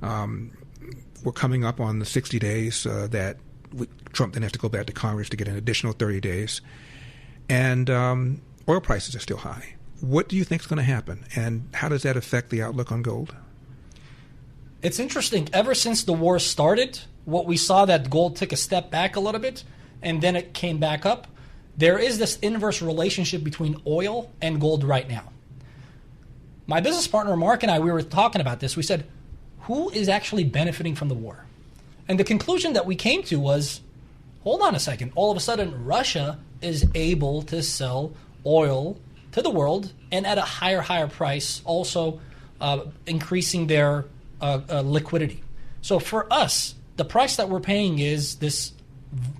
We're coming up on the 60 days that Trump then has to go back to Congress to get an additional 30 days. And oil prices are still high. What do you think is going to happen? And how does that affect the outlook on gold? It's interesting. Ever since the war started, what we saw that gold took a step back a little bit, and then it came back up. There is this inverse relationship between oil and gold right now. My business partner, Mark, and I, we were talking about this. We said, who is actually benefiting from the war? And the conclusion that we came to was, hold on a second. All of a sudden, Russia is able to sell oil to the world and at a higher price, also increasing their liquidity. So for us, the price that we're paying is this.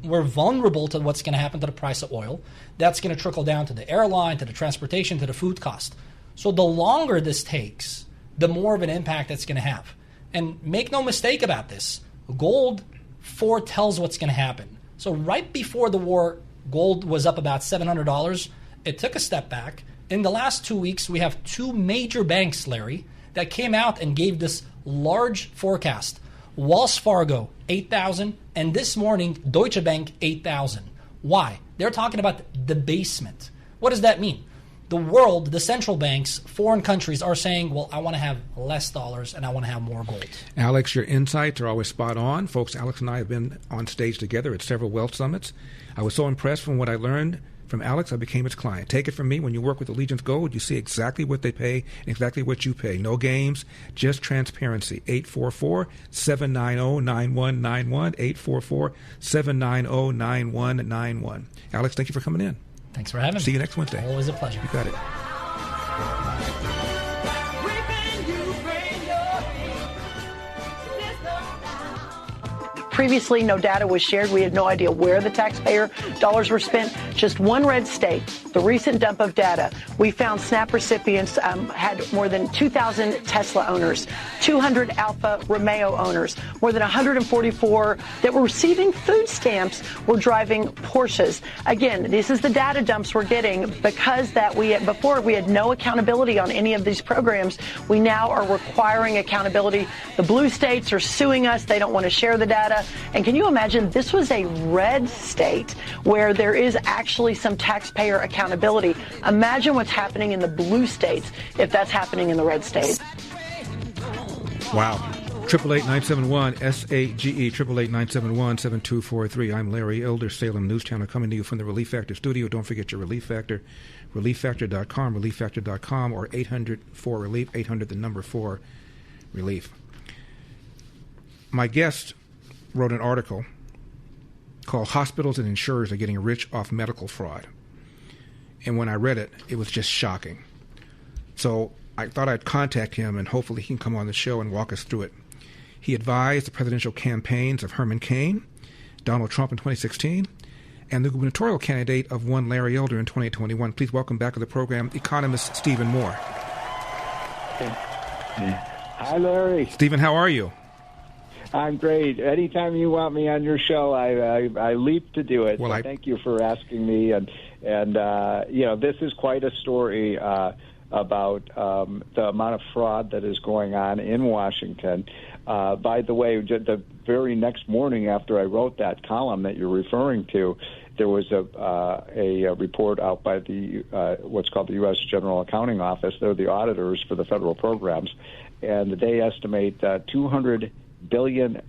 We're vulnerable to what's going to happen to the price of oil. That's going to trickle down to the airline, to the transportation, to the food cost. So the longer this takes, the more of an impact it's going to have. And make no mistake about this, gold foretells what's going to happen. So right before the war, gold was up about $700. It took a step back. In the last 2 weeks, we have two major banks, Larry, that came out and gave this large forecast. Wells Fargo, 8,000, and this morning, Deutsche Bank, 8,000. Why? They're talking about debasement. What does that mean? The world, the central banks, foreign countries are saying, well, I want to have less dollars and I want to have more gold. Alex, your insights are always spot on. Folks, Alex and I have been on stage together at several wealth summits. I was so impressed from what I learned from Alex, I became his client. Take it from me, when you work with Allegiance Gold, you see exactly what they pay and exactly what you pay. No games, just transparency. 844-790-9191, 844-790-9191. Alex, thank you for coming in. Thanks for having me. See you next Wednesday. Always a pleasure. You got it. Previously, no data was shared. We had no idea where the taxpayer dollars were spent. Just one red state, the recent dump of data. We found SNAP recipients had more than 2,000 Tesla owners, 200 Alfa Romeo owners, more than 144 that were receiving food stamps were driving Porsches. Again, this is the data dumps we're getting because before we had no accountability on any of these programs. We now are requiring accountability. The blue states are suing us. They don't want to share the data. And can you imagine, this was a red state where there is actually some taxpayer accountability. Imagine what's happening in the blue states if that's happening in the red states. Wow. 888-971-SAGE, 888-971-7243. I'm Larry Elder, Salem News Channel, coming to you from the Relief Factor studio. Don't forget your Relief Factor, relieffactor.com, relieffactor.com, or 800-4-RELIEF, 800 the number 4 relief. My guest wrote an article called Hospitals and Insurers Are Getting Rich Off Medical Fraud. And when I read it, it was just shocking. So I thought I'd contact him, and hopefully he can come on the show and walk us through it. He advised the presidential campaigns of Herman Cain, Donald Trump in 2016, and the gubernatorial candidate of one Larry Elder in 2021. Please welcome back to the program, economist Stephen Moore. Hi, Larry. Stephen, how are you? I'm great. Anytime you want me on your show, I leap to do it. Well, so thank you for asking me. And this is quite a story about the amount of fraud that is going on in Washington. By the way, the very next morning after I wrote that column that you're referring to, there was a report out by the what's called the U.S. General Accounting Office. They're the auditors for the federal programs, and they estimate $200 billion.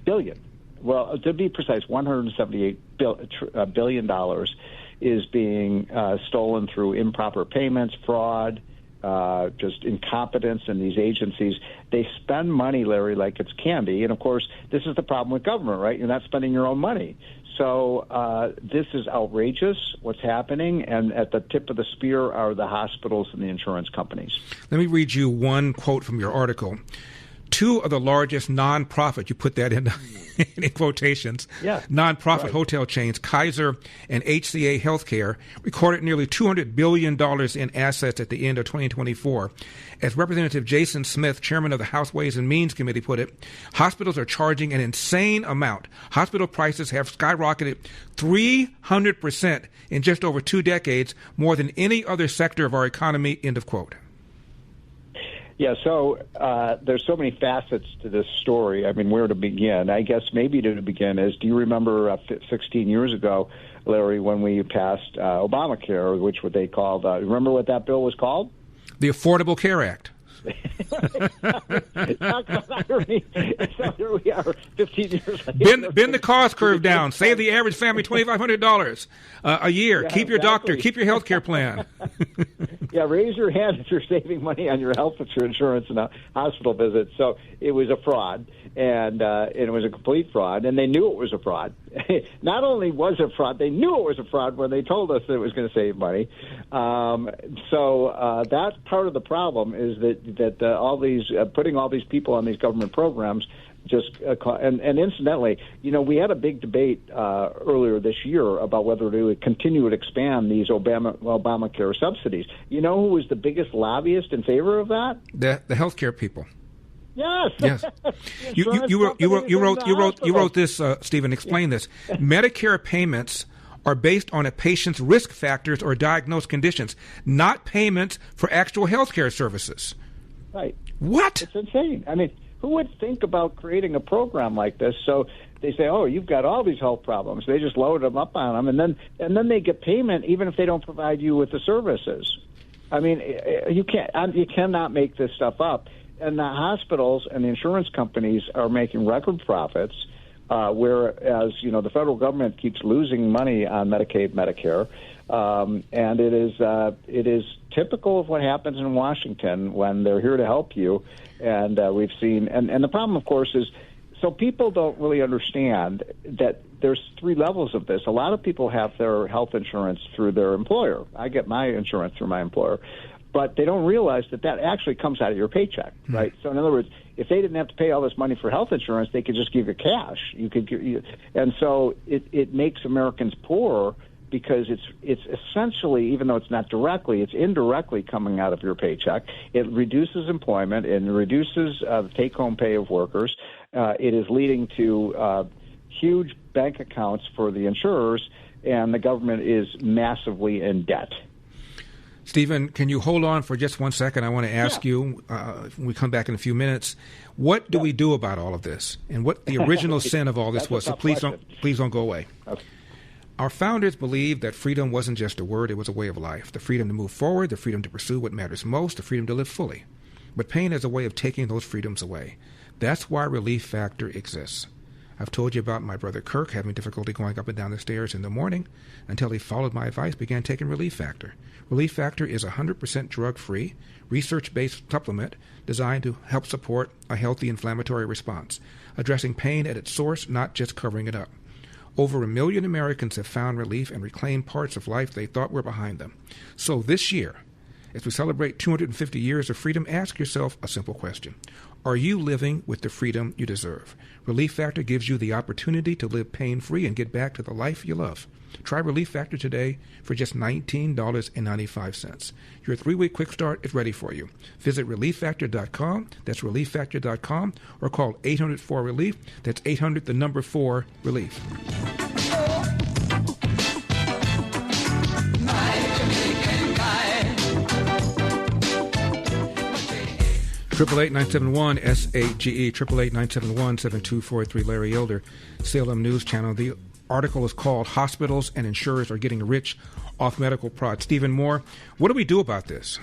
Well, to be precise, $178 billion is being stolen through improper payments, fraud, just incompetence in these agencies. They spend money, Larry, like it's candy. And, of course, this is the problem with government, right? You're not spending your own money. So this is outrageous, what's happening. And at the tip of the spear are the hospitals and the insurance companies. Let me read you one quote from your article. Two of the largest nonprofit, you put that in quotations, nonprofit hotel chains, Kaiser and HCA Healthcare, recorded nearly $200 billion in assets at the end of 2024. As Representative Jason Smith, chairman of the House Ways and Means Committee, put it, hospitals are charging an insane amount. Hospital prices have skyrocketed 300% in just over 2 decades, more than any other sector of our economy, end of quote. Yeah, so there's so many facets to this story. I mean, where to begin? I guess maybe to begin is, do you remember 16 years ago, Larry, when we passed Obamacare, which what they called, remember what that bill was called? The Affordable Care Act. Here we are 15 years later. Bend the cost curve down. Save the average family $2,500 a year. Keep your doctor. Keep your health care plan. Yeah, raise your hand if you're saving money on your health insurance and a hospital visit. So it was a fraud, and it was a complete fraud, and they knew it was a fraud. Not only was it a fraud, they knew it was a fraud when they told us that it was going to save money. So that's part of the problem, is that all these putting all these people on these government programs just and incidentally, we had a big debate earlier this year about whether to continue to expand these Obamacare subsidies. You know who was the biggest lobbyist in favor of that? The healthcare people. Yes. You wrote this, Stephen. Explain this. Medicare payments are based on a patient's risk factors or diagnosed conditions, not payments for actual health care services. Right. What? It's insane. I mean, who would think about creating a program like this? So they say, "Oh, you've got all these health problems." They just load them up on them, and then they get payment even if they don't provide you with the services. I mean, you cannot make this stuff up. And the hospitals and the insurance companies are making record profits, whereas the federal government keeps losing money on Medicaid, Medicare, and it is typical of what happens in Washington when they're here to help you. And we've seen, and the problem, of course, is so people don't really understand that there's 3 levels of this. A lot of people have their health insurance through their employer. I get my insurance through my employer. But they don't realize that actually comes out of your paycheck, right? So in other words, if they didn't have to pay all this money for health insurance, they could just give you cash. And so it makes Americans poorer because it's essentially, even though it's not directly, it's indirectly coming out of your paycheck. It reduces employment and reduces the take-home pay of workers. It is leading to huge bank accounts for the insurers, and the government is massively in debt. Stephen, can you hold on for just 1 second? I want to ask you, when we come back in a few minutes, what do we do about all of this? And what the original sin of all this was? So please don't go away. Okay. Our founders believed that freedom wasn't just a word, it was a way of life. The freedom to move forward, the freedom to pursue what matters most, the freedom to live fully. But pain is a way of taking those freedoms away. That's why Relief Factor exists. I've told you about my brother Kirk having difficulty going up and down the stairs in the morning until he followed my advice, began taking Relief Factor. Relief Factor is a 100% drug-free, research-based supplement designed to help support a healthy inflammatory response, addressing pain at its source, not just covering it up. Over 1 million Americans have found relief and reclaimed parts of life they thought were behind them. So this year, as we celebrate 250 years of freedom, ask yourself a simple question. Are you living with the freedom you deserve? Relief Factor gives you the opportunity to live pain-free and get back to the life you love. Try Relief Factor today for just $19.95. Your 3-week quick start is ready for you. Visit ReliefFactor.com, that's ReliefFactor.com, or call 800-4-RELIEF, that's 800-4-RELIEF. 888-971-SAGE, 888-971-7243, Larry Elder, Salem News Channel. The article is called Hospitals and Insurers Are Getting Rich Off Medical Fraud. Stephen Moore, what do we do about this?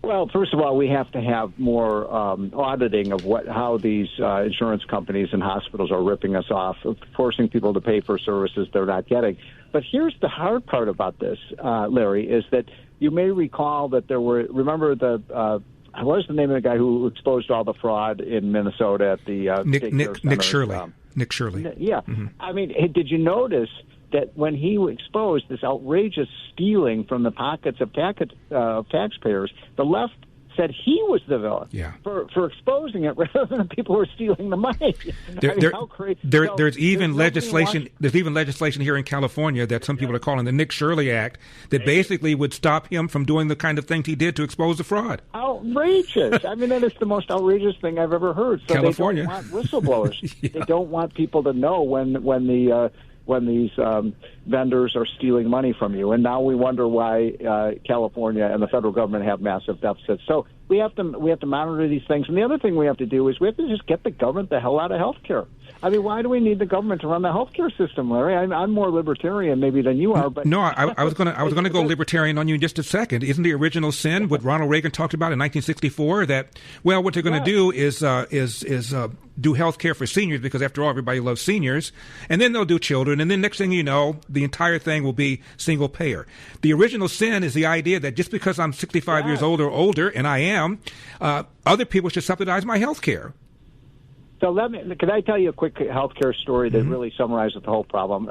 Well, first of all, we have to have more auditing of how these insurance companies and hospitals are ripping us off, forcing people to pay for services they're not getting. But here's the hard part about this, Larry, is that you may recall that remember what was the name of the guy who exposed all the fraud in Minnesota at the Nick Shirley. Nick Shirley. Yeah. Mm-hmm. I mean, did you notice that when he exposed this outrageous stealing from the pockets of taxpayers, the left said he was the villain for exposing it rather than the people who were stealing the money. How crazy. There's even legislation. There's even legislation here in California that some people are calling the Nick Shirley Act that basically would stop him from doing the kind of things he did to expose the fraud. Outrageous! I mean, that is the most outrageous thing I've ever heard. So California. They don't want whistleblowers. They don't want people to know when these vendors are stealing money from you. And now we wonder why California and the federal government have massive deficits. So we have to monitor these things. And the other thing we have to do is we have to just get the government the hell out of health care. I mean, why do we need the government to run the healthcare system, Larry? I'm more libertarian maybe than you are, but no, I was going to go libertarian on you in just a second. Isn't the original sin what Ronald Reagan talked about in 1964 that what they're going to do is do health care for seniors because after all everybody loves seniors, and then they'll do children, and then next thing you know the entire thing will be single payer. The original sin is the idea that just because I'm 65 years old or older, and I am, other people should subsidize my health care. So can I tell you a quick healthcare story that really summarizes the whole problem?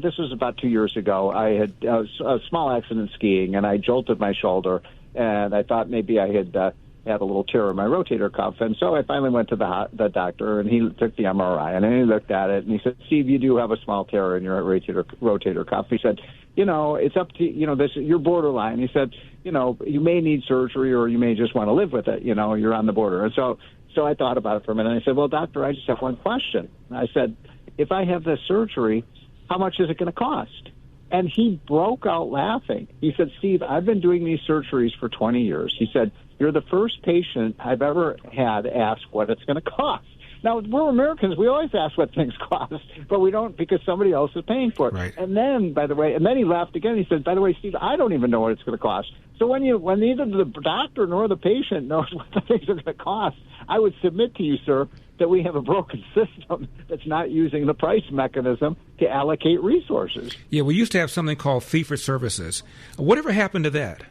This was about 2 years ago. I had a small accident skiing, and I jolted my shoulder, and I thought maybe I had had a little tear in my rotator cuff. And so I finally went to the doctor, and he took the MRI, and then he looked at it, and he said, Steve, you do have a small tear in your rotator cuff. He said, it's up to, you're borderline. He said, you may need surgery or you may just want to live with it. You're on the border. And so I thought about it for a minute. And I said, well, doctor, I just have one question. And I said, if I have this surgery, how much is it going to cost? And he broke out laughing. He said, Steve, I've been doing these surgeries for 20 years. He said, you're the first patient I've ever had ask what it's going to cost. Now, we're Americans. We always ask what things cost, but we don't because somebody else is paying for it. Right. And then, then he laughed again. He said, by the way, Steve, I don't even know what it's going to cost. So when neither the doctor nor the patient knows what the things are going to cost, I would submit to you, sir, that we have a broken system that's not using the price mechanism to allocate resources. Yeah, we used to have something called fee-for-services. Whatever happened to that?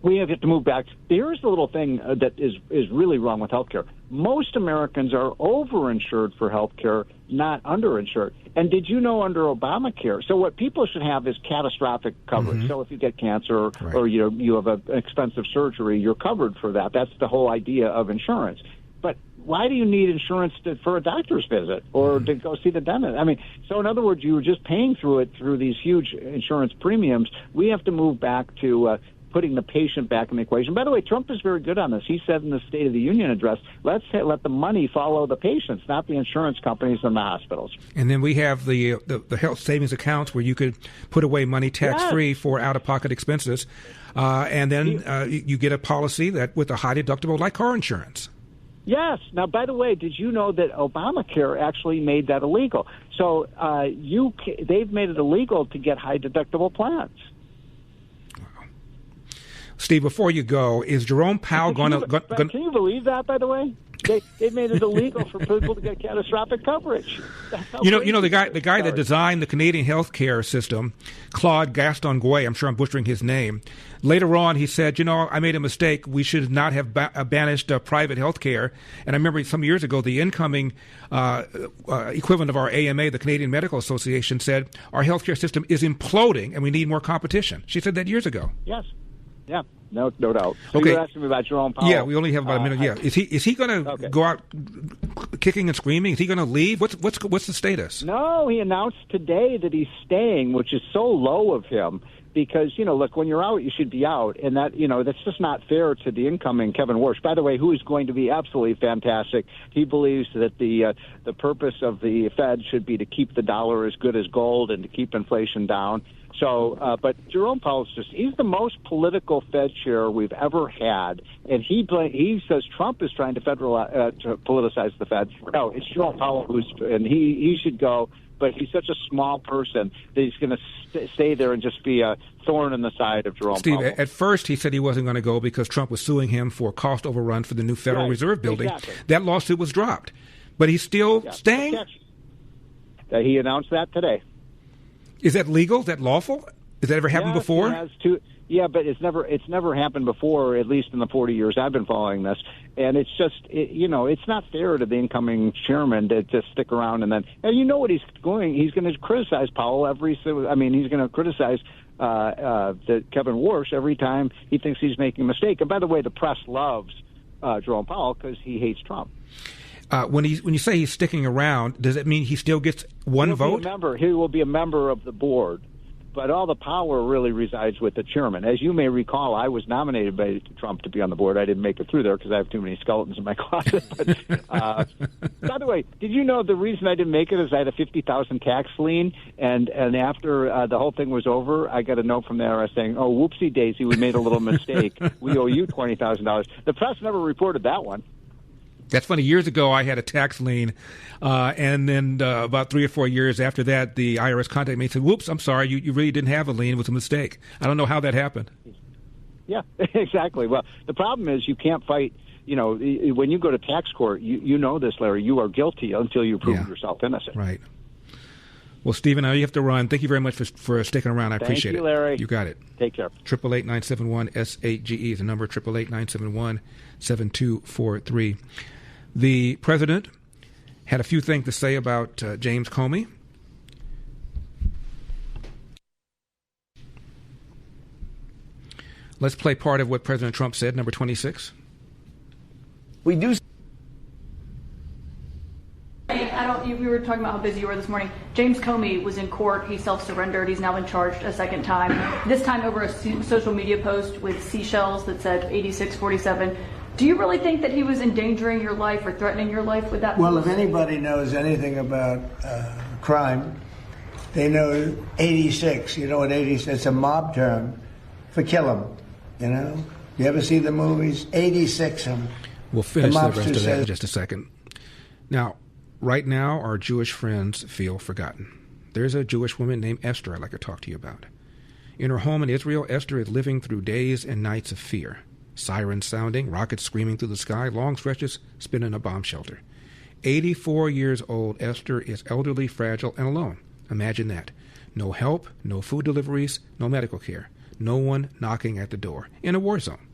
We have to move back. Here's the little thing that is really wrong with healthcare. Most Americans are overinsured for healthcare, not underinsured. And did you know under Obamacare, so what people should have is catastrophic coverage. Mm-hmm. So if you get cancer or you have an expensive surgery, you're covered for that. That's the whole idea of insurance. But why do you need insurance for a doctor's visit or to go see the dentist? I mean, so in other words, you were just paying through these huge insurance premiums. We have to move back to putting the patient back in the equation. By the way, Trump is very good on this. He said in the State of the Union address, let the money follow the patients, not the insurance companies and the hospitals. And then we have the health savings accounts where you could put away money tax-free for out-of-pocket expenses. And then you get a policy that with a high deductible like car insurance. Yes. Now, by the way, did you know that Obamacare actually made that illegal? So they've made it illegal to get high deductible plans. Steve, before you go, is Jerome Powell going to... Can you believe that, by the way? They made it illegal for people to get catastrophic coverage. You know the guy that designed the Canadian healthcare system, Claude Gaston-Guay, I'm sure I'm butchering his name. Later on, he said, I made a mistake. We should not have banished private healthcare. And I remember some years ago, the incoming equivalent of our AMA, the Canadian Medical Association, said our healthcare system is imploding and we need more competition. She said that years ago. Yes. Yeah, no doubt. So okay. You're asking me about Jerome Powell. Yeah, we only have about a minute. Yeah, is he going to go out kicking and screaming? Is he going to leave? What's the status? No, he announced today that he's staying, which is so low of him. Because, look, when you're out, you should be out. And that, that's just not fair to the incoming Kevin Warsh. By the way, who is going to be absolutely fantastic. He believes that the purpose of the Fed should be to keep the dollar as good as gold and to keep inflation down. So, but Jerome Powell's he's the most political Fed chair we've ever had. And he says Trump is trying to politicize the Fed. No, it's Jerome Powell and he should go. But he's such a small person that he's going to stay there and just be a thorn in the side of Jerome Powell. Steve, at first he said he wasn't going to go because Trump was suing him for cost overrun for the new Federal Reserve building. Exactly. That lawsuit was dropped. But he's still staying? He announced that today. Is that legal? Is that lawful? Has that ever happened before? He has to. Yeah, but it's never happened before, at least in the 40 years I've been following this. And it's just, it's not fair to the incoming chairman to just stick around and what he's going. He's going to criticize Powell he's going to criticize Kevin Warsh every time he thinks he's making a mistake. And by the way, the press loves Jerome Powell because he hates Trump. When you say he's sticking around, does it mean he still gets one vote? He will be a member of the board. But all the power really resides with the chairman. As you may recall, I was nominated by Trump to be on the board. I didn't make it through there because I have too many skeletons in my closet. But, by the way, did you know the reason I didn't make it is I had a $50,000 tax lien, and after the whole thing was over, I got a note from the IRS saying, "Oh, whoopsie daisy, we made a little mistake. We owe you $20,000." The press never reported that one. That's funny. Years ago, I had a tax lien, and then about 3 or 4 years after that, the IRS contacted me and said, "Whoops, I'm sorry, you really didn't have a lien. It was a mistake." I don't know how that happened. Yeah, exactly. Well, the problem is you can't fight. When you go to tax court, you know this, Larry. You are guilty until you prove yourself innocent. Right. Well, Stephen, now you have to run. Thank you very much for sticking around. I appreciate it. Thank you, Larry. You got it. Take care. 888-971-SAGE is the number, 888-971-7243. The president had a few things to say about James Comey. Let's play part of what President Trump said, number 26. We do. We were talking about how busy you were this morning. James Comey was in court. He self-surrendered. He's now been charged a second time, this time over a social media post with seashells that said 8647. Do you really think that he was endangering your life or threatening your life with that post? Well, if anybody knows anything about crime, they know 86. You know what 86? It's a mob term for kill him. You ever see the movies? 86 him. We'll finish the rest of that in just a second. Now, right now, our Jewish friends feel forgotten. There's a Jewish woman named Esther I'd like to talk to you about. In her home in Israel, Esther is living through days and nights of fear. Sirens sounding, rockets screaming through the sky, long stretches spent in a bomb shelter. 84 years old, Esther is elderly, fragile, and alone. Imagine that. No help, no food deliveries, no medical care. No one knocking at the door. In a war zone.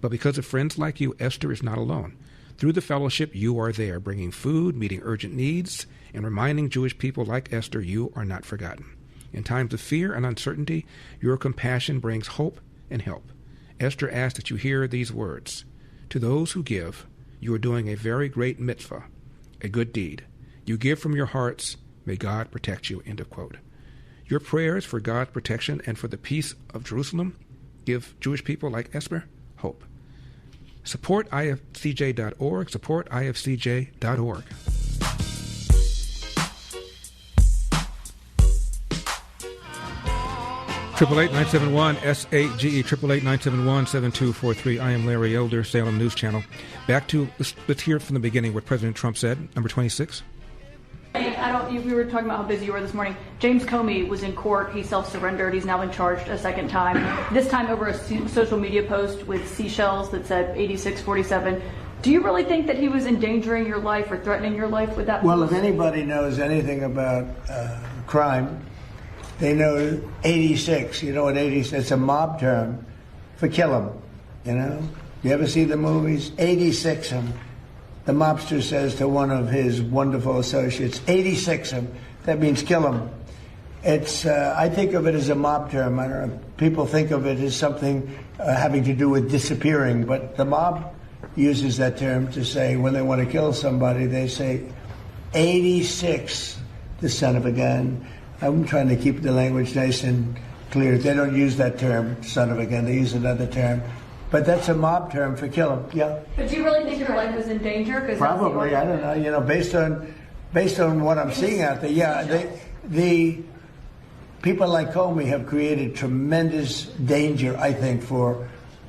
But because of friends like you, Esther is not alone. Through the fellowship, you are there, bringing food, meeting urgent needs, and reminding Jewish people like Esther you are not forgotten. In times of fear and uncertainty, your compassion brings hope and help. Esther asks that you hear these words. To those who give, you are doing a very great mitzvah, a good deed. You give from your hearts. May God protect you. End of quote. Your prayers for God's protection and for the peace of Jerusalem give Jewish people like Esper hope. Support ifcj.org. Support ifcj.org. Triple 8-971 SAGE 888-971-7243. I am Larry Elder, Salem News Channel. Back to let's hear from the beginning what President Trump said. Number 26. We were talking about how busy you were this morning. James Comey was in court. He self-surrendered. He's now been charged a second time. This time over a social media post with seashells that said 8647. Do you really think that he was endangering your life or threatening your life with that? Well, post? if anybody knows anything about crime, they know 86. You know what 86? It's a mob term for kill 'em. You know? You ever see the movies? 86 'em. The mobster says to one of his wonderful associates, 86 'em. That means kill 'em. It's, I think of it as a mob term. I don't know. People think of it as something having to do with disappearing, but the mob uses that term to say when they want to kill somebody, they say 86, the son of a gun. I'm trying to keep the language nice and clear. They don't use that term, son of a gun. They use another term. But that's a mob term for kill 'em. Yeah. But do you really think your life was in danger? Probably. I don't know. You know, based on what I'm seeing out there, yeah, the people like Comey have created tremendous danger, I think, for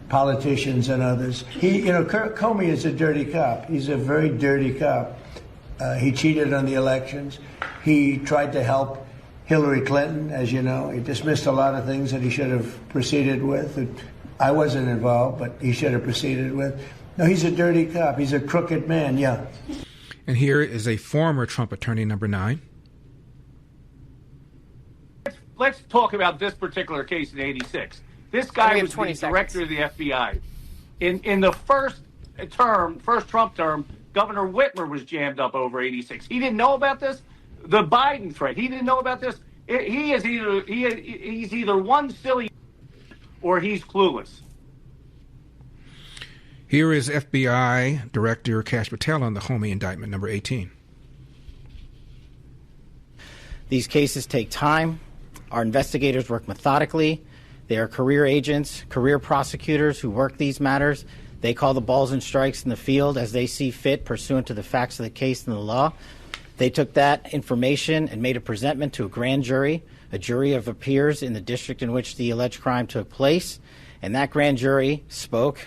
politicians and others. Comey is a dirty cop. He's a very dirty cop. He cheated on the elections. He tried to help Hillary Clinton, as you know. He dismissed a lot of things that he should have proceeded with. I wasn't involved, but he should have proceeded with. No, he's a dirty cop. He's a crooked man, yeah. And here is a former Trump attorney, number 9. Let's talk about this particular case in 86. This guy was the director of the FBI. In the first Trump term, Governor Whitmer was jammed up over 86. He didn't know about this. The Biden threat, he didn't know about this. He's either one silly or he's clueless. Here is FBI Director Kash Patel on the Comey indictment, number 18. These cases take time. Our investigators work methodically. They are career agents, career prosecutors who work these matters. They call the balls and strikes in the field as they see fit, pursuant to the facts of the case and the law. They took that information and made a presentment to a grand jury, a jury of peers in the district in which the alleged crime took place. And that grand jury spoke,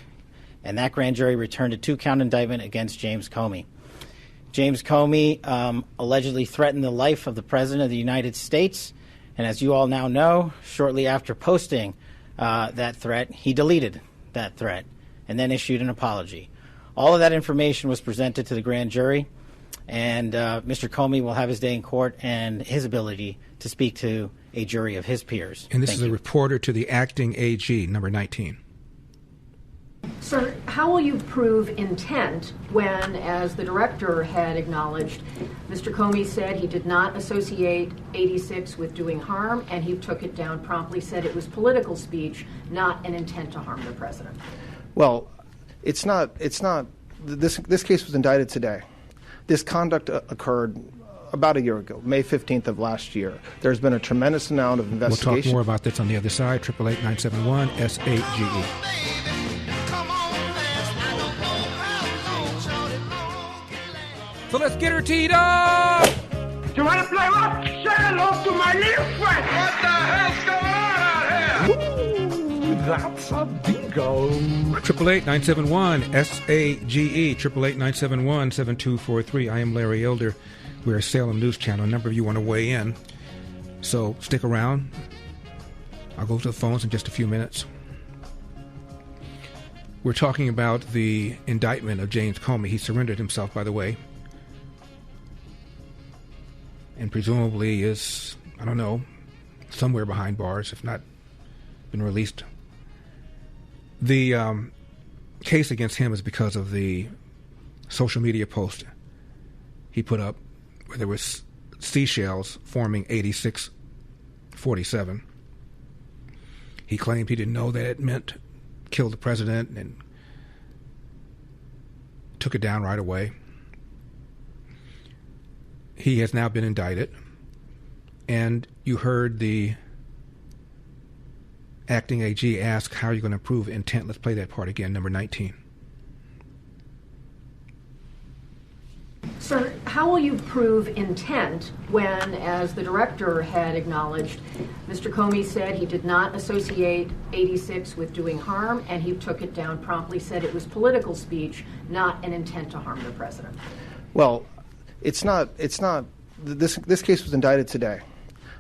and that grand jury returned a 2-count indictment against James Comey. James Comey allegedly threatened the life of the President of the United States. And as you all now know, shortly after posting that threat, he deleted that threat and then issued an apology. All of that information was presented to the grand jury, and Mr. Comey will have his day in court and his ability to speak to a jury of his peers. And this is a reporter to the acting AG, number 19. Sir, how will you prove intent when, as the director had acknowledged, Mr. Comey said he did not associate 86 with doing harm, and he took it down promptly, said it was political speech, not an intent to harm the president? Well, it's not. This case was indicted today. This conduct occurred about a year ago, May 15th of last year. There's been a tremendous amount of investigation. We'll talk more about this on the other side. 888-971-SAGE. So let's get her teed up! You want to play rough? Say hello to my little friend! What the hell's going on out here? Ooh, that's a bingo. 888-971-SAGE. 888-971-7243. I am Larry Elder. We're a Salem News Channel. A number of you want to weigh in. So stick around. I'll go to the phones in just a few minutes. We're talking about the indictment of James Comey. He surrendered himself, by the way. And presumably is, I don't know, somewhere behind bars, if not been released. The case against him is because of the social media post he put up where there was seashells forming 8647. He claimed he didn't know that it meant kill the president and took it down right away. He has now been indicted, and you heard the acting AG asked, how are you going to prove intent? Let's play that part again, number 19. Sir, how will you prove intent when, as the director had acknowledged, Mr. Comey said he did not associate 86 with doing harm, and he took it down promptly, said it was political speech, not an intent to harm the president? Well, it's not. This case was indicted today.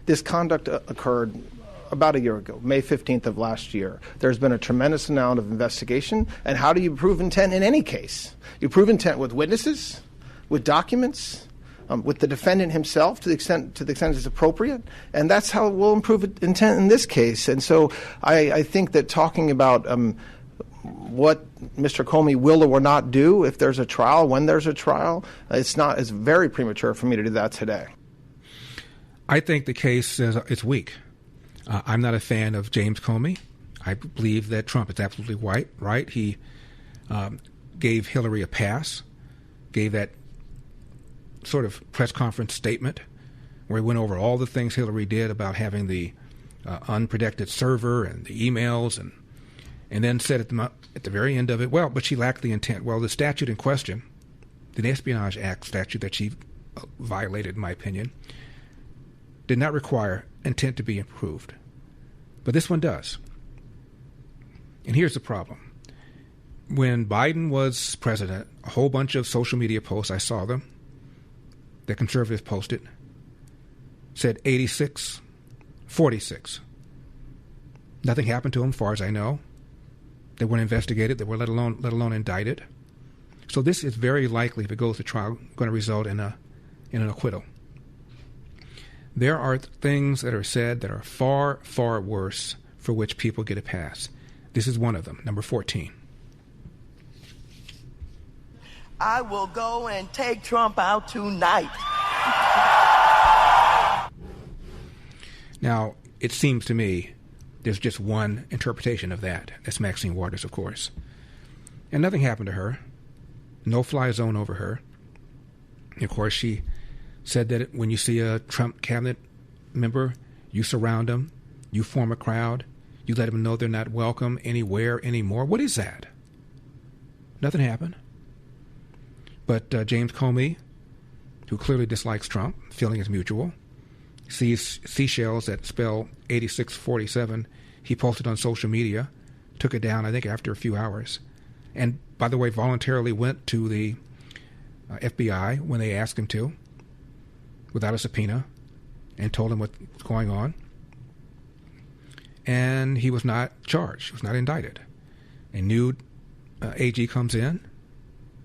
This conduct occurred about a year ago, May 15th of last year. There's been a tremendous amount of investigation. And how do you prove intent in any case? You prove intent with witnesses, with documents, with the defendant himself to the extent it's appropriate. And that's how we'll prove intent in this case. And so I think that talking about what Mr. Comey will or will not do if there's a trial, when there's a trial, it's very premature for me to do that today. I think the case is weak. I'm not a fan of James Comey. I believe that Trump is absolutely right. He gave Hillary a pass, gave that sort of press conference statement where he went over all the things Hillary did about having the unprotected server and the emails, and then said at the very end of it, well, but she lacked the intent. Well, the statute in question, the Espionage Act statute that she violated, in my opinion, did not require intent to be improved. But this one does. And here's the problem. When Biden was president, a whole bunch of social media posts, I saw them, that conservatives posted, said 86, 46. Nothing happened to them, as far as I know. They weren't investigated. They were let alone indicted. So this is very likely, if it goes to trial, going to result in an acquittal. There are things that are said that are far, far worse for which people get a pass. This is one of them, number 14. I will go and take Trump out tonight. Now, it seems to me there's just one interpretation of that. That's Maxine Waters, of course. And nothing happened to her. No-fly zone over her. And of course, she said that when you see a Trump cabinet member, you surround them, you form a crowd, you let them know they're not welcome anywhere anymore. What is that? Nothing happened. But James Comey, who clearly dislikes Trump, feeling is mutual, sees seashells that spell 8647. He posted on social media, took it down, I think, after a few hours. And, by the way, voluntarily went to the FBI when they asked him to, without a subpoena, and told him what's going on. And he was not charged. He was not indicted. A new AG comes in,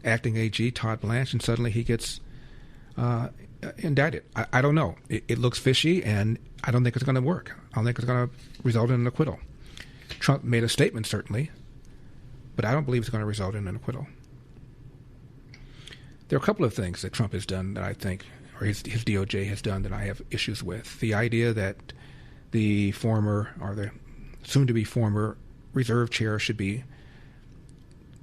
acting AG, Todd Blanche, and suddenly he gets indicted. I don't know. It looks fishy, and I don't think it's going to work. I don't think it's going to result in an acquittal. Trump made a statement, certainly, but I don't believe it's going to result in an acquittal. There are a couple of things that Trump has done that I think, or his DOJ has done, that I have issues with. The idea that the former, or the soon-to-be former, reserve chair should be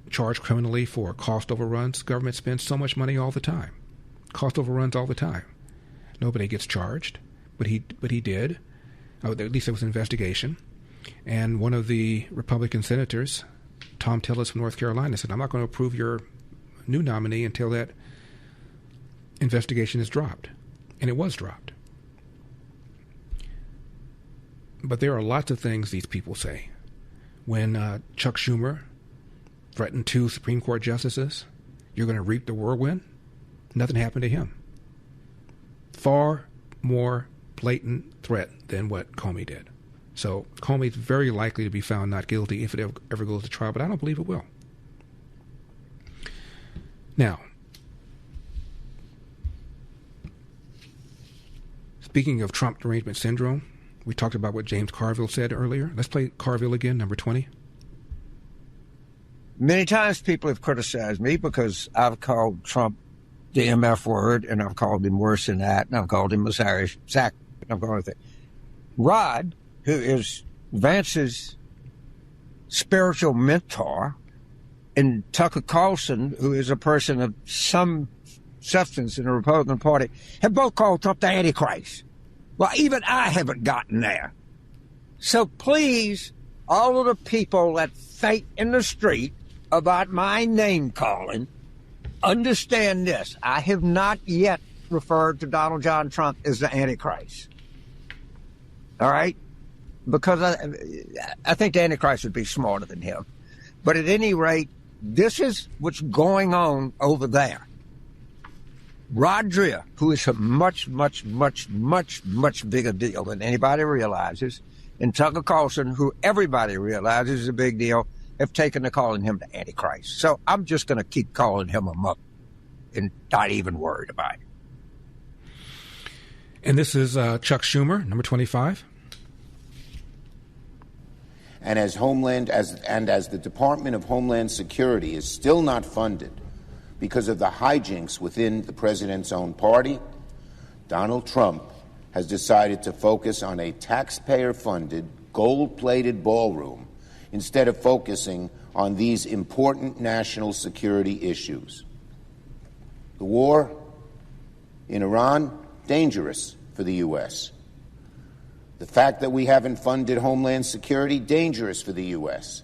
charged criminally for cost overruns. Government spends so much money all the time. Cost overruns all the time. Nobody gets charged, but he did. At least there was an investigation. And one of the Republican senators, Tom Tillis from North Carolina, said, I'm not going to approve your new nominee until that investigation is dropped. And it was dropped. But there are lots of things these people say. When Chuck Schumer threatened 2 Supreme Court justices, you're going to reap the whirlwind, nothing happened to him. Far more blatant threat than what Comey did. So Comey's very likely to be found not guilty if it ever goes to trial, but I don't believe it will. Now, speaking of Trump derangement syndrome, we talked about what James Carville said earlier. Let's play Carville again, number 20. Many times people have criticized me because I've called Trump the MF word, and I've called him worse than that, and I've called him Irish sack, and I've called him Rod, who is Vance's spiritual mentor, and Tucker Carlson, who is a person of some substance in the Republican Party, have both called Trump the Antichrist. Well, even I haven't gotten there. So please all of the people that fight in the street about my name calling, understand this. I have not yet referred to Donald John Trump as the Antichrist. All right? Because I think the Antichrist would be smarter than him. But at any rate, this is what's going on over there. Rod Dreher, who is a much, much, much, much, much bigger deal than anybody realizes, and Tucker Carlson, who everybody realizes is a big deal, have taken to calling him the Antichrist. So I'm just going to keep calling him a muck and not even worried about it. And this is Chuck Schumer, number 25. And as the Department of Homeland Security is still not funded because of the hijinks within the president's own party, Donald Trump has decided to focus on a taxpayer-funded, gold-plated ballroom instead of focusing on these important national security issues. The war in Iran, dangerous for the U.S. The fact that we haven't funded Homeland Security, dangerous for the U.S.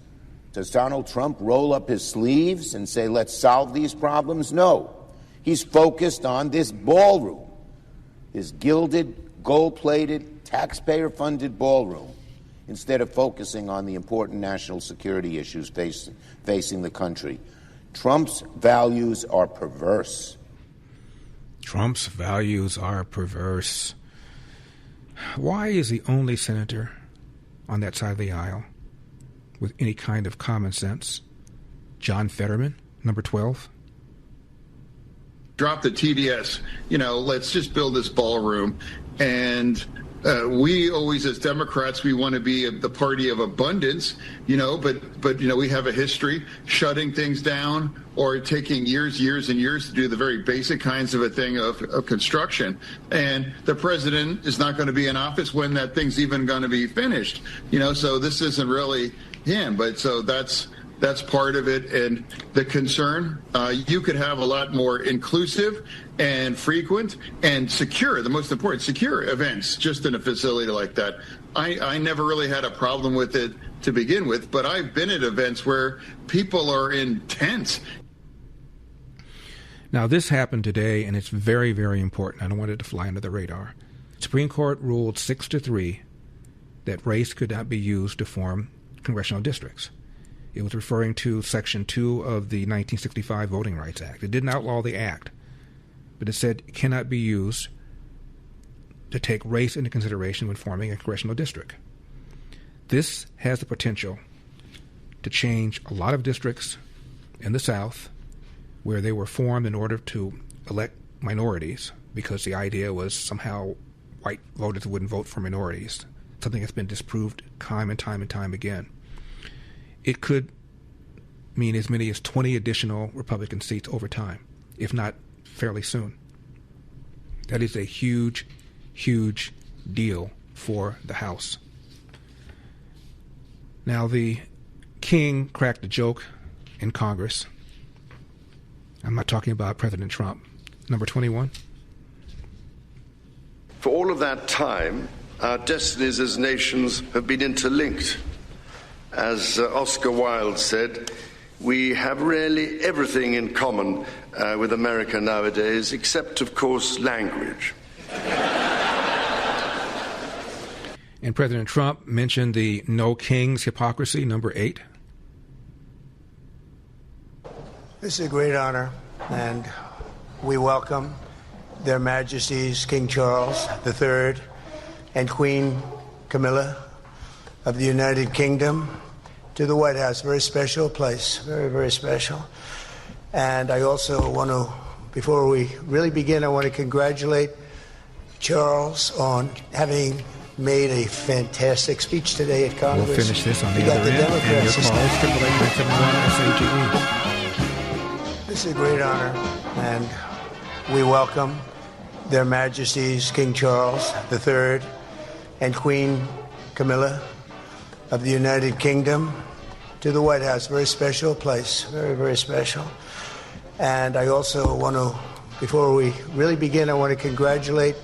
Does Donald Trump roll up his sleeves and say, let's solve these problems? No. He's focused on this ballroom, this gilded, gold-plated, taxpayer-funded ballroom, instead of focusing on the important national security issues facing the country. Trump's values are perverse. Trump's values are perverse. Why is the only senator on that side of the aisle with any kind of common sense John Fetterman, number 12? Drop the TDS. Let's just build this ballroom. And we always, as Democrats, we want to be the party of abundance, but we have a history shutting things down or taking years and years to do the very basic kinds of a thing of construction. And the president is not going to be in office when that thing's even going to be finished, so this isn't really him. But so that's part of it. And the concern, you could have a lot more inclusive and frequent and secure, the most important, secure events just in a facility like that. I never really had a problem with it to begin with, but I've been at events where people are in tents. Now, this happened today, and it's very, very important. I don't want it to fly under the radar. Supreme Court ruled 6-3 that race could not be used to form congressional districts. It was referring to Section 2 of the 1965 Voting Rights Act. It didn't outlaw the act, but it said it cannot be used to take race into consideration when forming a congressional district. This has the potential to change a lot of districts in the South where they were formed in order to elect minorities because the idea was somehow white voters wouldn't vote for minorities, something that's been disproved time and time again. It could mean as many as 20 additional Republican seats over time, if not fairly soon. That is a huge, huge deal for the House. Now, the king cracked a joke in Congress. I'm not talking about President Trump. Number 21. For all of that time, our destinies as nations have been interlinked. As Oscar Wilde said, we have really everything in common with America nowadays, except, of course, language. And President Trump mentioned the no kings hypocrisy, number 8. This is a great honor, and we welcome Their Majesties King Charles III and Queen Camilla of the United Kingdom to the White House. Very special place, very, very special. And I also want to, before we really begin, I want to congratulate Charles on having made a fantastic speech today at Congress. We'll finish this on the other end, and your calls, 888-971-SAGE. This is a great honor, and we welcome Their Majesties King Charles III and Queen Camilla of the United Kingdom to the White House. Very special place, very, very special. And I also want to, before we really begin, I want to congratulate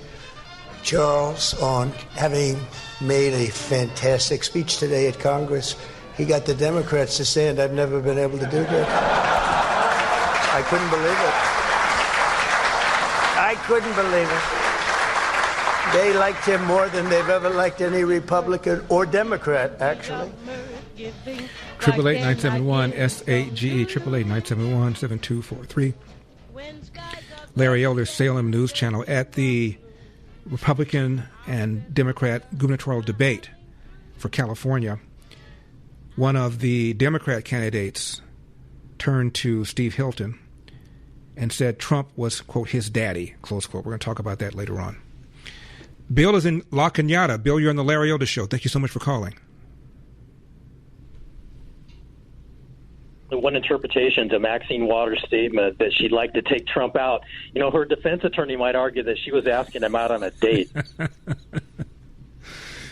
Charles on having made a fantastic speech today at Congress. He got the Democrats to stand. I've never been able to do that. I couldn't believe it. I couldn't believe it. They liked him more than they've ever liked any Republican or Democrat, actually. 888-971-SAGE, 888-971-7243. Larry Elder, Salem News Channel. At the Republican and Democrat gubernatorial debate for California, one of the Democrat candidates turned to Steve Hilton and said Trump was, quote, his daddy, close quote. We're going to talk about that later on. Bill is in La Cañada. Bill, you're on the Larry Elder Show. Thank you so much for calling. One interpretation to Maxine Waters' statement that she'd like to take Trump out. You know, her defense attorney might argue that she was asking him out on a date.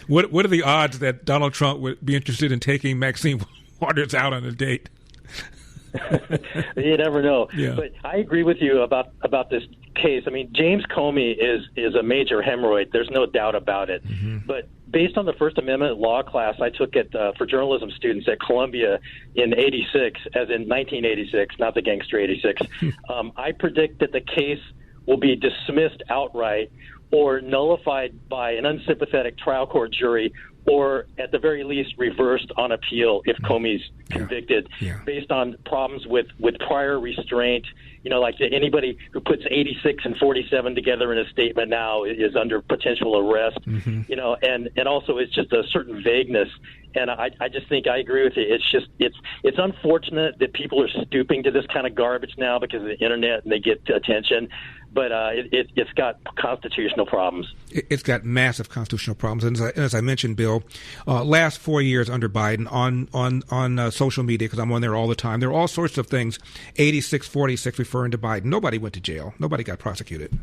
What are the odds that Donald Trump would be interested in taking Maxine Waters out on a date? You never know. Yeah. But I agree with you about this case. I mean, James Comey is a major hemorrhoid. There's no doubt about it. Mm-hmm. But based on the First Amendment law class I took for journalism students at Columbia in 86, as in 1986, not the gangster 86, I predict that the case will be dismissed outright or nullified by an unsympathetic trial court jury, or at the very least reversed on appeal if Comey's convicted, based on problems with prior restraint. You know, like anybody who puts 86 and 47 together in a statement now is under potential arrest. Mm-hmm. You know, and also it's just a certain vagueness. And I just think I agree with you. It's just it's unfortunate that people are stooping to this kind of garbage now because of the internet and they get attention. But it's got constitutional problems. It's got massive constitutional problems. And as I mentioned, Bill, last 4 years under Biden on social media, because I'm on there all the time, there are all sorts of things, 86-46 referring to Biden. Nobody went to jail. Nobody got prosecuted.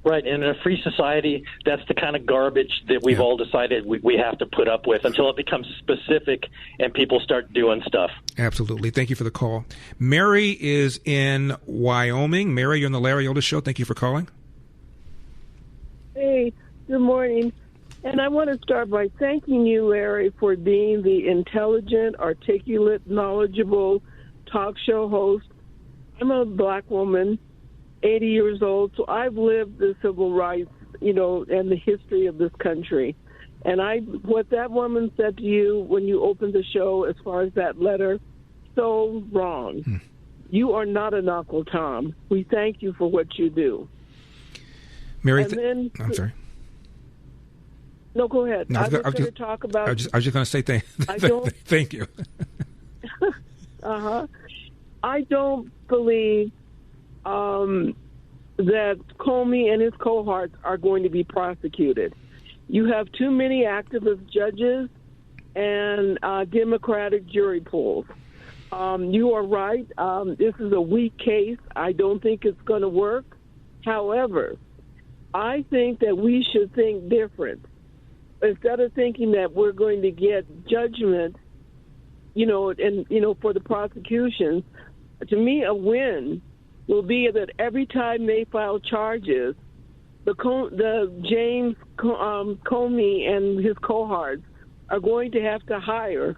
Right, and in a free society, that's the kind of garbage that we've all decided we have to put up with until it becomes specific and people start doing stuff. Absolutely. Thank you for the call. Mary is in Wyoming. Mary, you're on the Larry Elder Show. Thank you for calling. Hey, good morning. And I want to start by thanking you, Larry, for being the intelligent, articulate, knowledgeable talk show host. I'm a black woman, 80 years old, so I've lived the civil rights, you know, and the history of this country. And what that woman said to you when you opened the show as far as that letter, so wrong. You are not an Uncle Tom. We thank you for what you do. Mary, I'm sorry. No, go ahead. No, I was going to talk about... I was just going to say thank you. I don't believe that Comey and his cohorts are going to be prosecuted. You have too many activist judges and Democratic jury pools. You are right. This is a weak case. I don't think it's going to work. However, I think that we should think different. Instead of thinking that we're going to get judgment, you know, and, you know, for the prosecutions, to me, a win will be that every time they file charges, the James Comey and his cohorts are going to have to hire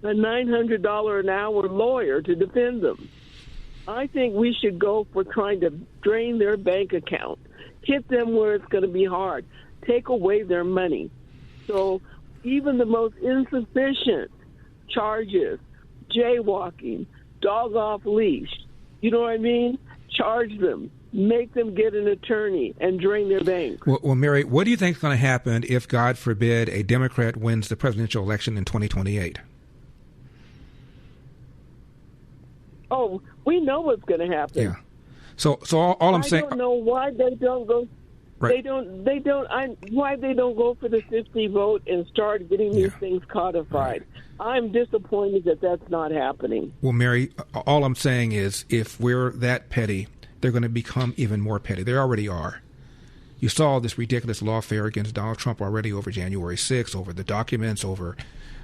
a $900 an hour lawyer to defend them. I think we should go for trying to drain their bank account, hit them where it's going to be hard, take away their money. So even the most insufficient charges, jaywalking, dog off leash, you know what I mean? Charge them, make them get an attorney, and drain their bank. Well, Mary, what do you think is going to happen if, God forbid, a Democrat wins the presidential election in 2028? Oh, we know what's going to happen. Yeah. So all I'm saying, I don't know why they don't go. Right. Why they don't go for the 50 vote and start getting these things codified. Right. I'm disappointed that that's not happening. Well, Mary, all I'm saying is if we're that petty, they're going to become even more petty. They already are. You saw this ridiculous lawfare against Donald Trump already over January 6th, over the documents, over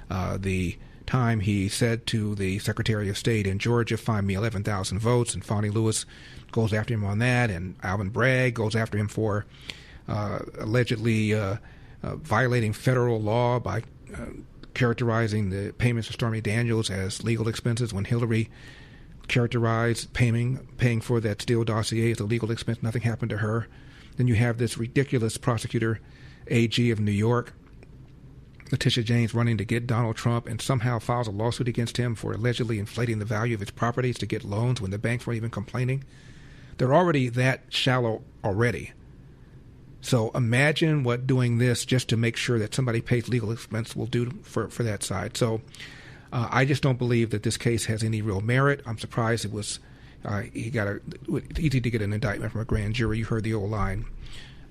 the time he said to the Secretary of State in Georgia, find me 11,000 votes, and Fonnie Lewis goes after him on that, and Alvin Bragg goes after him for allegedly violating federal law by characterizing the payments to Stormy Daniels as legal expenses when Hillary characterized paying for that Steele dossier as a legal expense. Nothing happened to her. Then you have this ridiculous prosecutor, AG of New York, Letitia James, running to get Donald Trump and somehow files a lawsuit against him for allegedly inflating the value of his properties to get loans when the banks weren't even complaining. They're already that shallow already. So imagine what doing this just to make sure that somebody pays legal expense will do for that side. So I just don't believe that this case has any real merit. I'm surprised it was easy to get an indictment from a grand jury. You heard the old line.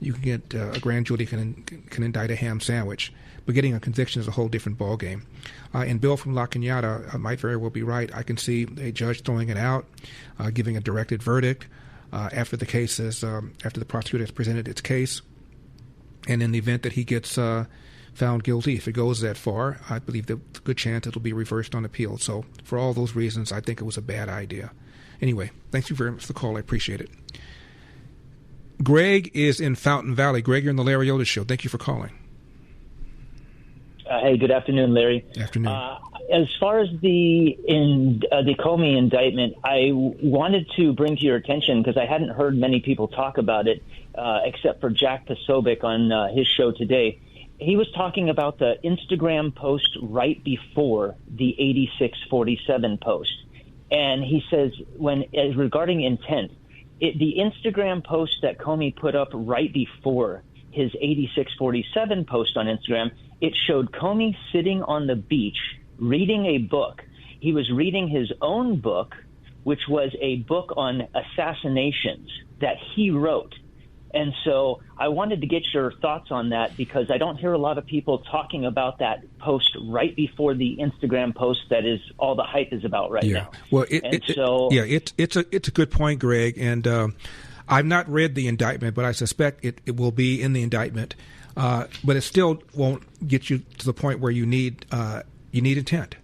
You can get a grand jury can indict a ham sandwich, but getting a conviction is a whole different ballgame. And Bill from La Cañada might very well be right. I can see a judge throwing it out, giving a directed verdict after the case is after the prosecutor has presented its case, and in the event that he gets found guilty, if it goes that far, I believe there's a good chance it'll be reversed on appeal. So for all those reasons, I think it was a bad idea. Anyway, thank you very much for the call. I appreciate it. Greg is in Fountain Valley. Greg, you're on the Larry Elder Show. Thank you for calling. Hey, good afternoon, Larry. Afternoon. As far as the Comey indictment, I wanted to bring to your attention, because I hadn't heard many people talk about it, except for Jack Posobiec on his show today. He was talking about the Instagram post right before the 8647 post. And he says, regarding intent, the Instagram post that Comey put up right before his 8647 post on Instagram, it showed Comey sitting on the beach reading a book. He was reading his own book, which was a book on assassinations that he wrote. And so I wanted to get your thoughts on that, because I don't hear a lot of people talking about that post right before the Instagram post that is all the hype is about right now. Well, it's a good point, Greg. And I've not read the indictment, but I suspect it will be in the indictment. But it still won't get you to the point where you need intent.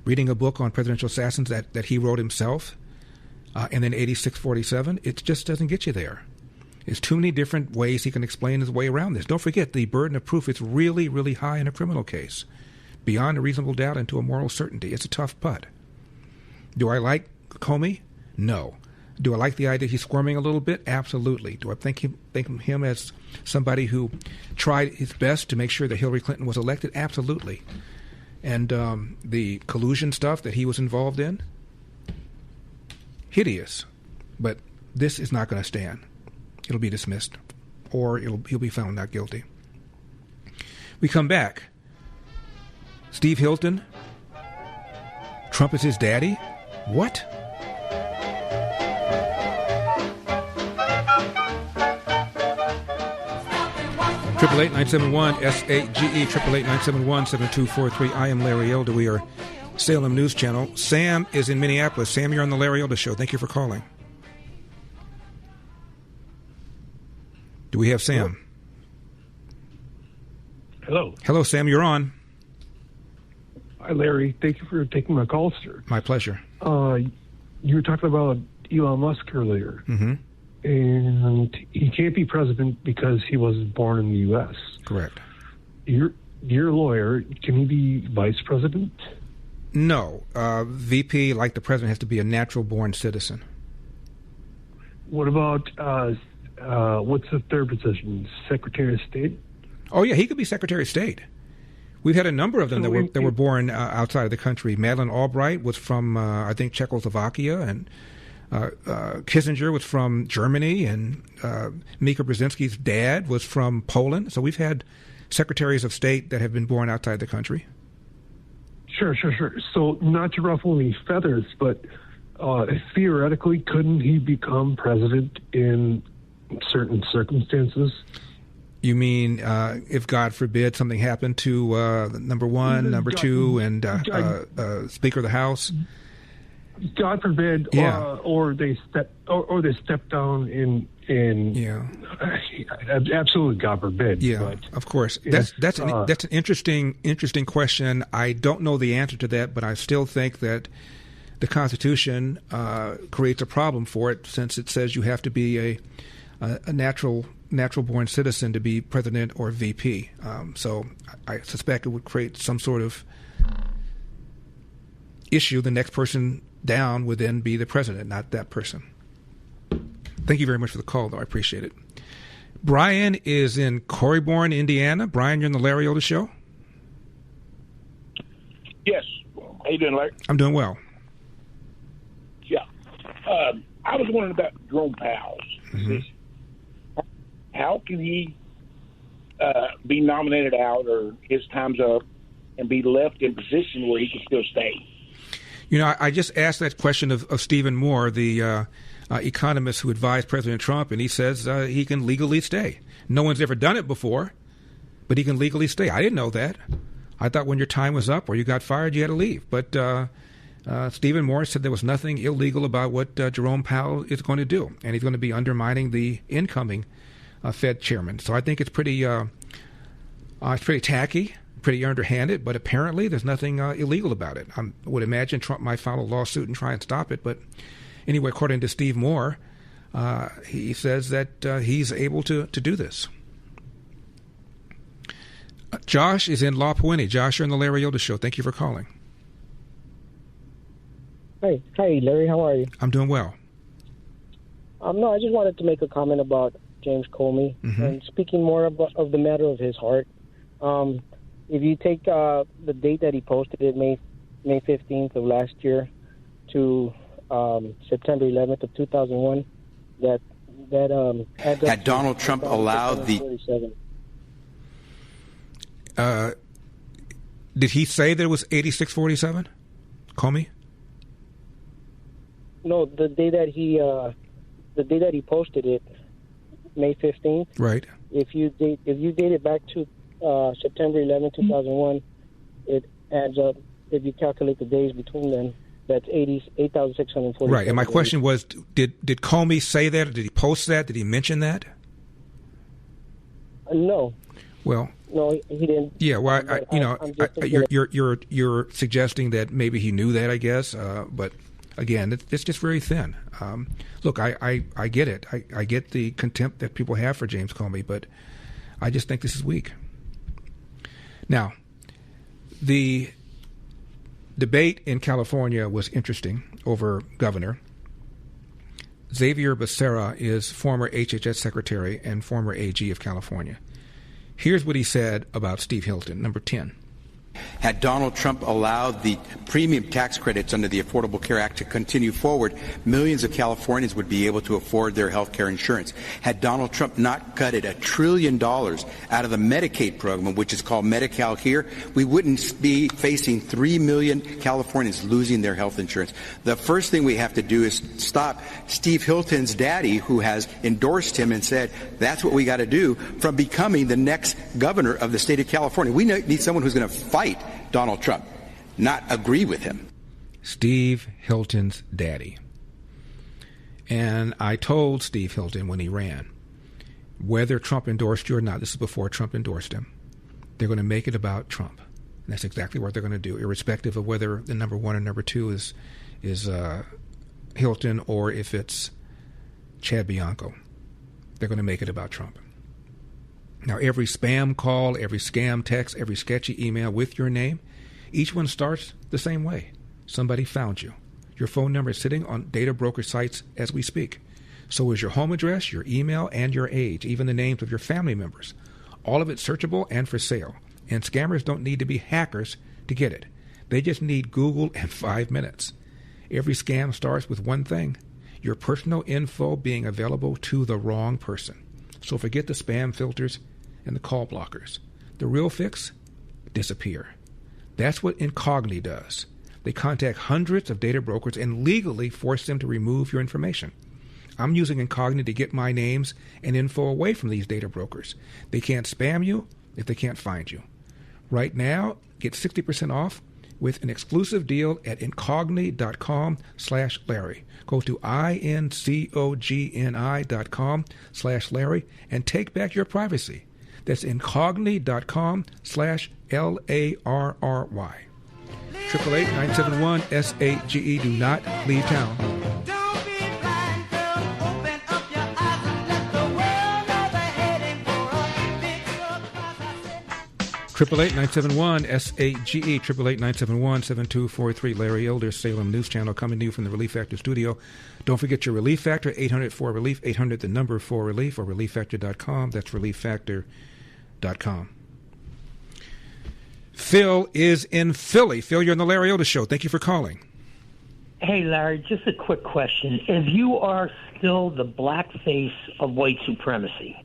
Reading a book on presidential assassins that he wrote himself, and then 8647, it just doesn't get you there. There's too many different ways he can explain his way around this. Don't forget, the burden of proof is really, really high in a criminal case. Beyond a reasonable doubt and to a moral certainty. It's a tough putt. Do I like Comey? No. Do I like the idea he's squirming a little bit? Absolutely. Do I think him as somebody who tried his best to make sure that Hillary Clinton was elected? Absolutely. And the collusion stuff that he was involved in? Hideous. But this is not going to stand. It'll be dismissed, or he'll be found not guilty. We come back. Steve Hilton. Trump is his daddy? What? Triple 8-971 SAGE 888-971-7243. I am Larry Elder. We are Salem News Channel. Sam is in Minneapolis. Sam, you're on the Larry Elder Show. Thank you for calling. Do we have Sam? Hello. Hello, Sam. You're on. Hi, Larry. Thank you for taking my call, sir. My pleasure. You were talking about Elon Musk earlier. Mm-hmm. And he can't be president because he wasn't born in the U.S. Correct. You're a lawyer. Can he be vice president? No. VP, like the president, has to be a natural-born citizen. What about... what's the third position? Secretary of State? Oh, yeah, he could be Secretary of State. We've had a number of them that were born outside of the country. Madeleine Albright was from, I think, Czechoslovakia, and Kissinger was from Germany, and Mika Brzezinski's dad was from Poland. So we've had secretaries of state that have been born outside the country. Sure. So not to ruffle any feathers, but theoretically, couldn't he become president in certain circumstances? You mean if, God forbid, something happened to number one, number two, and Speaker of the House? God forbid, or they step down in absolute God forbid. Yeah, but, of course. That's an interesting question. I don't know the answer to that, but I still think that the Constitution creates a problem for it, since it says you have to be a natural born citizen to be president or VP. So I suspect it would create some sort of issue. The next person down would then be the president, not that person. Thank you very much for the call, though. I appreciate it. Brian is in Corryborn, Indiana. Brian, you're on the Larry Elder Show. Yes. How you doing, Larry? I'm doing well. Yeah. I was wondering about Jerome Powell's position. How can he be nominated out, or his time's up, and be left in position where he can still stay? You know, I just asked that question of Stephen Moore, the economist who advised President Trump, and he says he can legally stay. No one's ever done it before, but he can legally stay. I didn't know that. I thought when your time was up or you got fired, you had to leave. But Stephen Moore said there was nothing illegal about what Jerome Powell is going to do, and he's going to be undermining the incoming Fed chairman. So I think it's pretty tacky, pretty underhanded, but apparently there's nothing illegal about it. I would imagine Trump might file a lawsuit and try and stop it, but anyway, according to Steve Moore, he says that he's able to do this. Josh is in La Puente. Josh, you're on the Larry Elder Show. Thank you for calling. Hi, Larry. How are you? I'm doing well. No, I just wanted to make a comment about James Comey, and speaking more of the matter of his heart. If you take the date that he posted it, May 15th of last year, to September 11th of 2001, that had Donald Trump allowed the... Did he say that it was 8647, Comey? No, the day that he posted it, May 15th. Right. If you date it back to September 11, 2001, it adds up. If you calculate the days between them, that's 8,640. Right. And my question was, did Comey say that, or did he post that? Did he mention that? No. Well. No, he didn't. Yeah. Well, you're suggesting that maybe he knew that, I guess. But again, it's just very thin. Look, I get it. I get the contempt that people have for James Comey, but I just think this is weak. Now, the debate in California was interesting over governor. Xavier Becerra is former HHS secretary and former AG of California. Here's what he said about Steve Hilton, number 10. Had Donald Trump allowed the premium tax credits under the Affordable Care Act to continue forward, millions of Californians would be able to afford their health care insurance. Had Donald Trump not gutted $1 trillion out of the Medicaid program, which is called Medi-Cal here, we wouldn't be facing 3 million Californians losing their health insurance. The first thing we have to do is stop Steve Hilton's daddy, who has endorsed him and said that's what we got to do, from becoming the next governor of the state of California. We need someone who's going to fight Donald Trump, not agree with him. Steve Hilton's daddy. And I told Steve Hilton when he ran, whether Trump endorsed you or not, this is before Trump endorsed him, they're going to make it about Trump. And that's exactly what they're going to do, irrespective of whether the number one or number two is Hilton or if it's Chad Bianco. They're going to make it about Trump. Now, every spam call, every scam text, every sketchy email with your name, each one starts the same way. Somebody found you. Your phone number is sitting on data broker sites as we speak. So is your home address, your email, and your age, even the names of your family members. All of it searchable and for sale. And scammers don't need to be hackers to get it. They just need Google and 5 minutes. Every scam starts with one thing: your personal info being available to the wrong person. So forget the spam filters and the call blockers. The real fix? Disappear. That's what Incogni does. They contact hundreds of data brokers and legally force them to remove your information. I'm using Incogni to get my names and info away from these data brokers. They can't spam you if they can't find you. Right now, get 60% off with an exclusive deal at incogni.com/Larry. Go to incogni.com/Larry and take back your privacy. That's incogni.com/LARRY. 888-971-SAGE. Do not leave town. 888-971-SAGE, 888-971-7243. Larry Elder, Salem News Channel, coming to you from the Relief Factor studio. Don't forget your Relief Factor, 800-4RELIEF, 800 the number 4RELIEF, or ReliefFactor.com. That's ReliefFactor.com. Phil is in Philly. Phil, you're on the Larry Elder Show. Thank you for calling. Hey, Larry, just a quick question. If you are still the black face of white supremacy,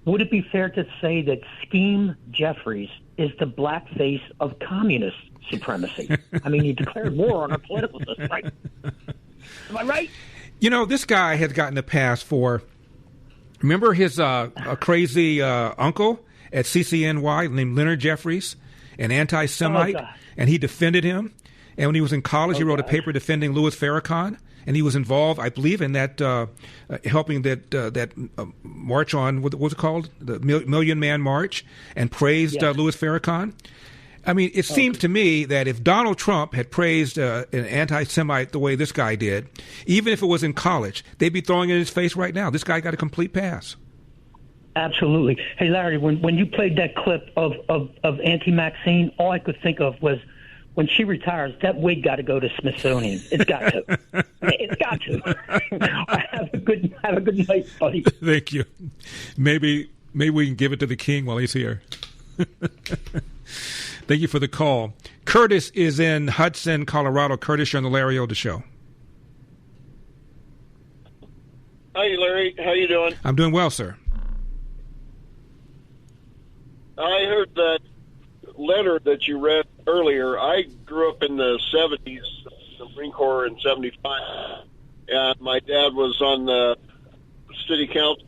would it be fair to say that Scheme Jeffries is the black face of communist supremacy? I mean, he declared war on our political system, right? Am I right? You know, this guy has gotten a pass for, remember his crazy uncle at CCNY named Leonard Jeffries, an anti-Semite, and he defended him. And when he was in college, he wrote a paper defending Louis Farrakhan. And he was involved, I believe, in that helping that march on what was it called, the Million Man March, and praised Louis Farrakhan. I mean, it seems to me that if Donald Trump had praised an anti-Semite the way this guy did, even if it was in college, they'd be throwing it in his face right now. This guy got a complete pass. Absolutely. Hey, Larry, when you played that clip of Auntie Maxine, all I could think of was, when she retires, that wig got to go to Smithsonian. It's got to. It's got to. Have a good night, buddy. Thank you. Maybe we can give it to the king while he's here. Thank you for the call. Curtis is in Hudson, Colorado. Curtis, you're on the Larry Elder Show. Hi, Larry. How you doing? I'm doing well, sir. I heard that letter that you read earlier. I grew up in the 70s, the Marine Corps in 75, and my dad was on the city council.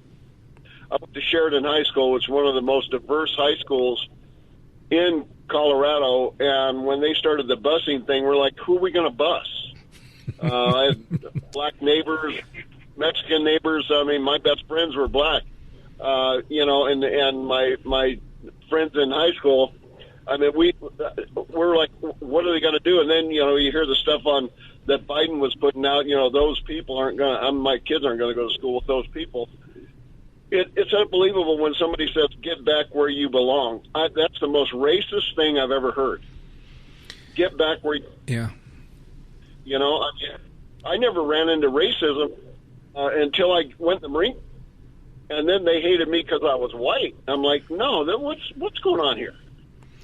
I went to Sheridan High School, which is one of the most diverse high schools in Colorado, and when they started the busing thing, we're like, who are we going to bus? I had black neighbors, Mexican neighbors. I mean, my best friends were black, and my friends in high school, I mean, we're like, what are they going to do? And then, you hear the stuff on that Biden was putting out, those people aren't going to, my kids aren't going to go to school with those people. It's unbelievable when somebody says, get back where you belong. That's the most racist thing I've ever heard. Get back where you... Yeah. I never ran into racism until I went to the Marine. And then they hated me because I was white. I'm like, no, what's going on here?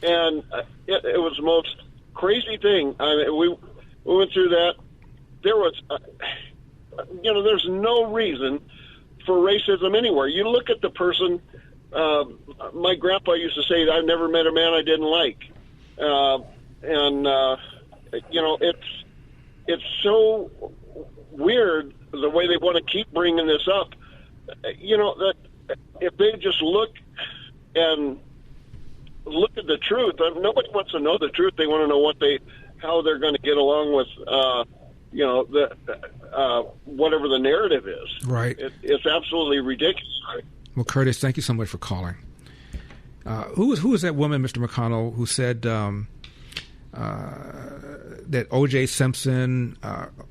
And it was the most crazy thing. I mean, we went through that. There was, there's no reason for racism anywhere. You look at the person. My grandpa used to say, "I've never met a man I didn't like," it's so weird the way they want to keep bringing this up. That if they just look at the truth, nobody wants to know the truth. They want to know how they're going to get along with, whatever the narrative is. Right. It's absolutely ridiculous. Well, Curtis, thank you so much for calling. Who is that woman, Mr. McConnell, who said that O.J. Simpson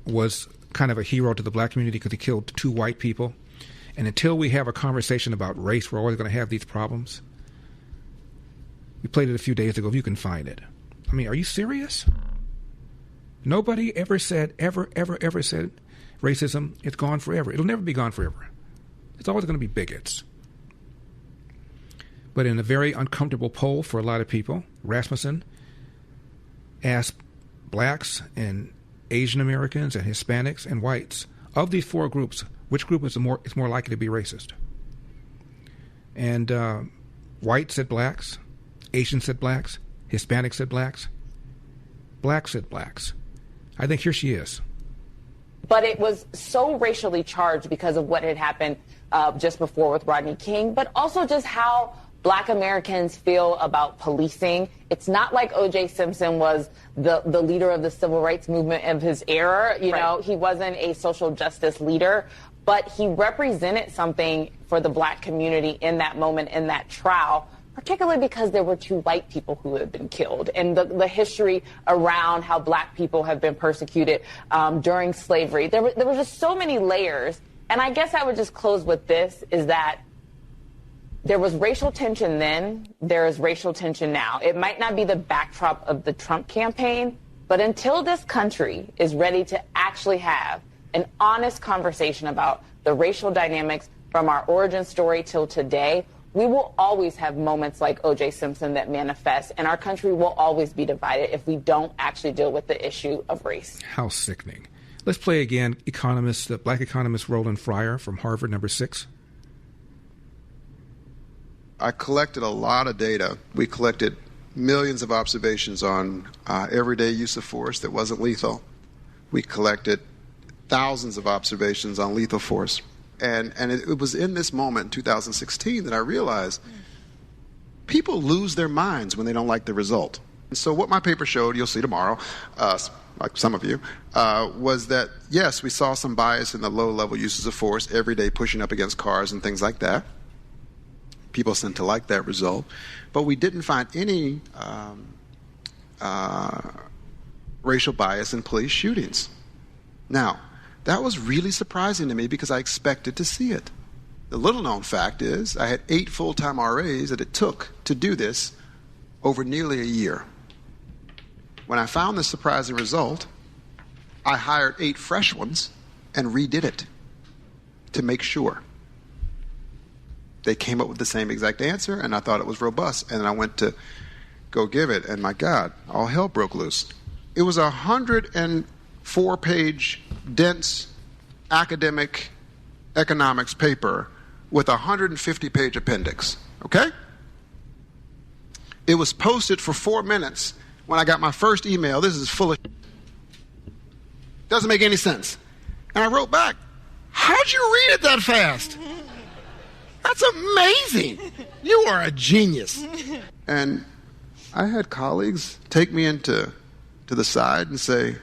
was kind of a hero to the black community because he killed 2 white people? And until we have a conversation about race, we're always going to have these problems. We played it a few days ago. If you can find it. I mean, are you serious? Nobody ever said racism is gone forever. It'll never be gone forever. It's always going to be bigots. But in a very uncomfortable poll for a lot of people, Rasmussen asked blacks and Asian Americans and Hispanics and whites, of these 4 groups, which group is more likely to be racist? And whites said blacks, Asians said blacks, Hispanics said blacks, blacks said blacks. I think here she is. But it was so racially charged because of what had happened just before with Rodney King, but also just how Black Americans feel about policing. It's not like O.J. Simpson was the leader of the civil rights movement of his era. You know, he wasn't a social justice leader, but he represented something for the Black community in that moment, in that trial, particularly because there were 2 white people who had been killed, and the history around how Black people have been persecuted during slavery. There were just so many layers. And I guess I would just close with this, is that there was racial tension then, there is racial tension now. It might not be the backdrop of the Trump campaign, but until this country is ready to actually have an honest conversation about the racial dynamics from our origin story till today, we will always have moments like O.J. Simpson that manifest, and our country will always be divided if we don't actually deal with the issue of race. How sickening. Let's play again Black economist Roland Fryer from Harvard, number 6. I collected a lot of data. We collected millions of observations on everyday use of force that wasn't lethal. We collected thousands of observations on lethal force. And it was in this moment in 2016 that I realized people lose their minds when they don't like the result. And so what my paper showed, you'll see tomorrow, like some of you, was that, yes, we saw some bias in the low-level uses of force, every day pushing up against cars and things like that. People seem to like that result. But we didn't find any racial bias in police shootings. Now, that was really surprising to me because I expected to see it. The little-known fact is I had 8 full-time RAs that it took to do this over nearly a year. When I found this surprising result, I hired 8 fresh ones and redid it to make sure. They came up with the same exact answer, and I thought it was robust. And then I went to go give it, and my God, all hell broke loose. It was a 104-page, dense, academic economics paper with a 150-page appendix, okay? It was posted for 4 minutes when I got my first email. This is full of doesn't make any sense. And I wrote back, how'd you read it that fast? That's amazing. You are a genius. And I had colleagues take me to the side and say,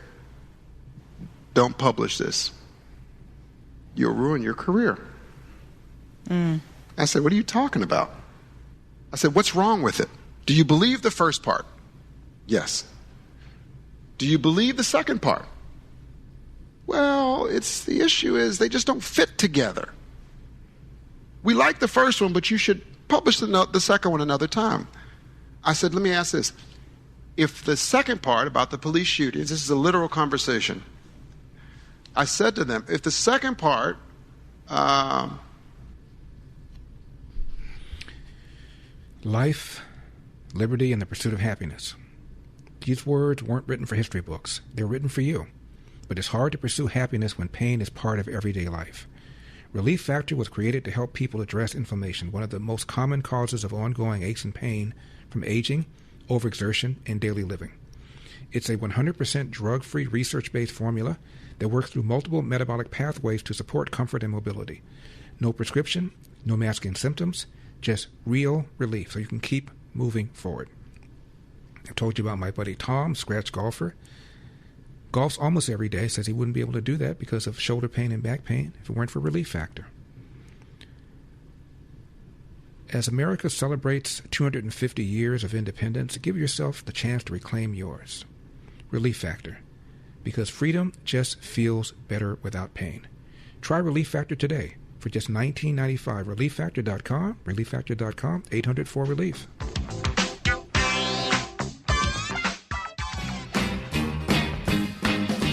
don't publish this. You'll ruin your career. I said, what are you talking about? I said, what's wrong with it? Do you believe the first part? Yes. Do you believe the second part? Well, the issue is they just don't fit together. We like the first one, but you should publish the second one another time. I said, let me ask this. If the second part about the police shootings, this is a literal conversation. I said to them, if the second part, life, liberty, and the pursuit of happiness. These words weren't written for history books. They're written for you. But it's hard to pursue happiness when pain is part of everyday life. Relief Factor was created to help people address inflammation, one of the most common causes of ongoing aches and pain from aging, overexertion, and daily living. It's a 100% drug-free, research-based formula that works through multiple metabolic pathways to support comfort and mobility. No prescription, no masking symptoms, just real relief so you can keep moving forward. I told you about my buddy Tom, scratch golfer. Golfs almost every day, says he wouldn't be able to do that because of shoulder pain and back pain if it weren't for Relief Factor. As America celebrates 250 years of independence, give yourself the chance to reclaim yours. Relief Factor, because freedom just feels better without pain. Try Relief Factor today for just $19.95. ReliefFactor.com, ReliefFactor.com, 800-4-RELIEF.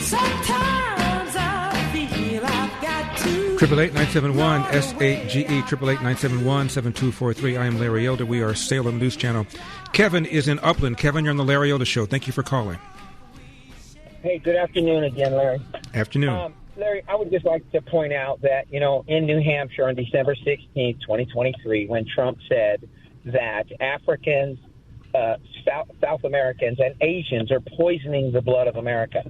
Sometimes I feel I've got to 888-971 SAGE 888-971-7243. I am Larry Elder. We are Salem News Channel. Kevin is in Upland. Kevin, you're on the Larry Elder Show. Thank you for calling. Hey, good afternoon again, Larry. Afternoon. Larry, I would just like to point out that, in New Hampshire on December 16th, 2023, when Trump said that Africans, South Americans, and Asians are poisoning the blood of America,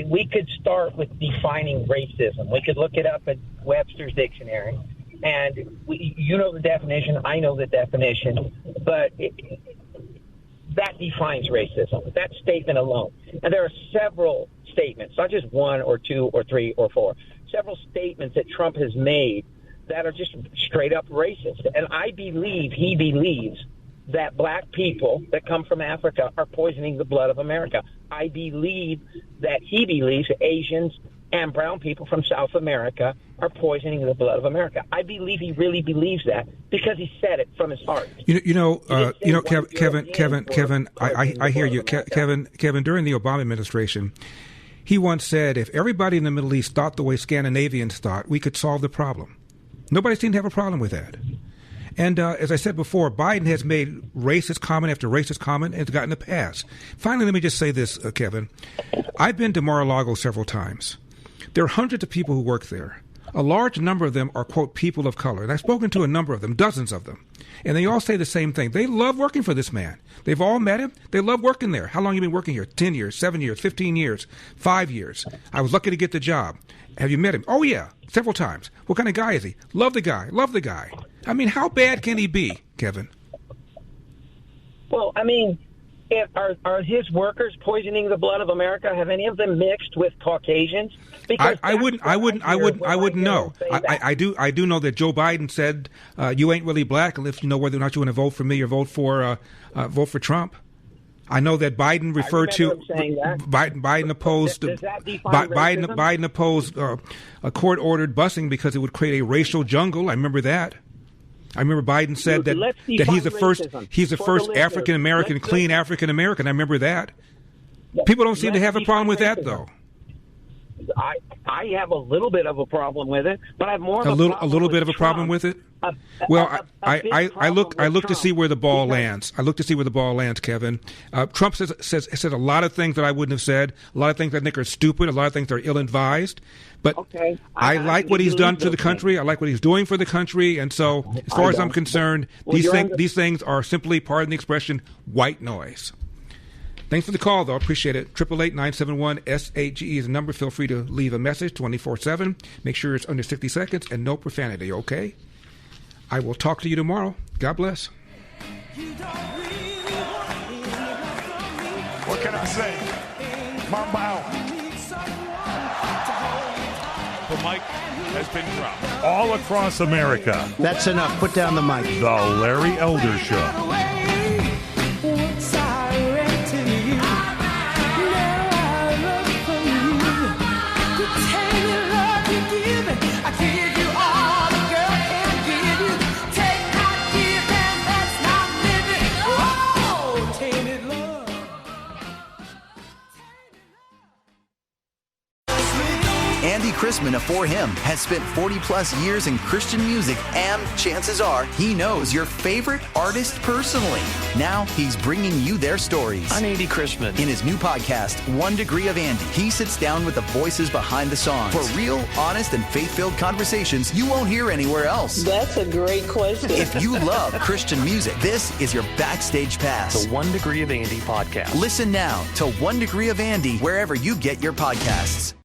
we could start with defining racism. We could look it up in Webster's dictionary, And you know the definition, I know the definition, but that defines racism, that statement alone. And there are several statements, not just one or two or three or four, several statements that Trump has made that are just straight up racist. And I believe he believes that black people that come from Africa are poisoning the blood of America. I believe that he believes Asians and brown people from South America are poisoning the blood of America. I believe he really believes that because he said it from his heart. Kevin, I hear you. Kevin, during the Obama administration, he once said, if everybody in the Middle East thought the way Scandinavians thought, we could solve the problem. Nobody seemed to have a problem with that. And as I said before, Biden has made racist comment after racist comment and it's gotten a pass. Finally, let me just say this, Kevin. I've been to Mar-a-Lago several times. There are hundreds of people who work there. A large number of them are, quote, people of color. And I've spoken to a number of them, dozens of them. And they all say the same thing. They love working for this man. They've all met him. They love working there. How long have you been working here? 10 years, 7 years, 15 years, 5 years. I was lucky to get the job. Have you met him? Oh, yeah, several times. What kind of guy is he? Love the guy. Love the guy. I mean, how bad can he be, Kevin? Well, I mean, are his workers poisoning the blood of America? Have any of them mixed with Caucasians? Because I wouldn't know. I do know that Joe Biden said you ain't really black unless you know whether or not you want to vote for me or vote for Trump. I know that Biden referred to Biden opposed Biden opposed a court-ordered busing because it would create a racial jungle. I remember that. I remember Biden said that he's the first African American, clean African American. I remember that. People don't seem to have a problem with that, though. I have a little bit of a problem with it, but I have more of a little bit of a problem with it. Well, I look to see where the ball lands. I look to see where the ball lands, Kevin. Trump said a lot of things that I wouldn't have said. A lot of things I think are stupid. A lot of things that are ill-advised. But I like what he's done to the country. I like what he's doing for the country. And so, as far as I'm concerned, these things are simply, pardon the expression, white noise. Thanks for the call, though. I appreciate it. 888-971-SAGE is the number. Feel free to leave a message 24/7. Make sure it's under 60 seconds and no profanity, okay? I will talk to you tomorrow. God bless. What can I say? Mambao. The mic has been dropped all across America. That's enough. Put down the mic. The Larry Elder Show. Andy Chrisman of For Him has spent 40-plus years in Christian music, and chances are he knows your favorite artist personally. Now he's bringing you their stories. I'm Andy Chrisman. In his new podcast, 1 Degree of Andy, he sits down with the voices behind the songs for real, honest, and faith-filled conversations you won't hear anywhere else. That's a great question. If you love Christian music, this is your backstage pass. The 1 Degree of Andy podcast. Listen now to 1 Degree of Andy wherever you get your podcasts.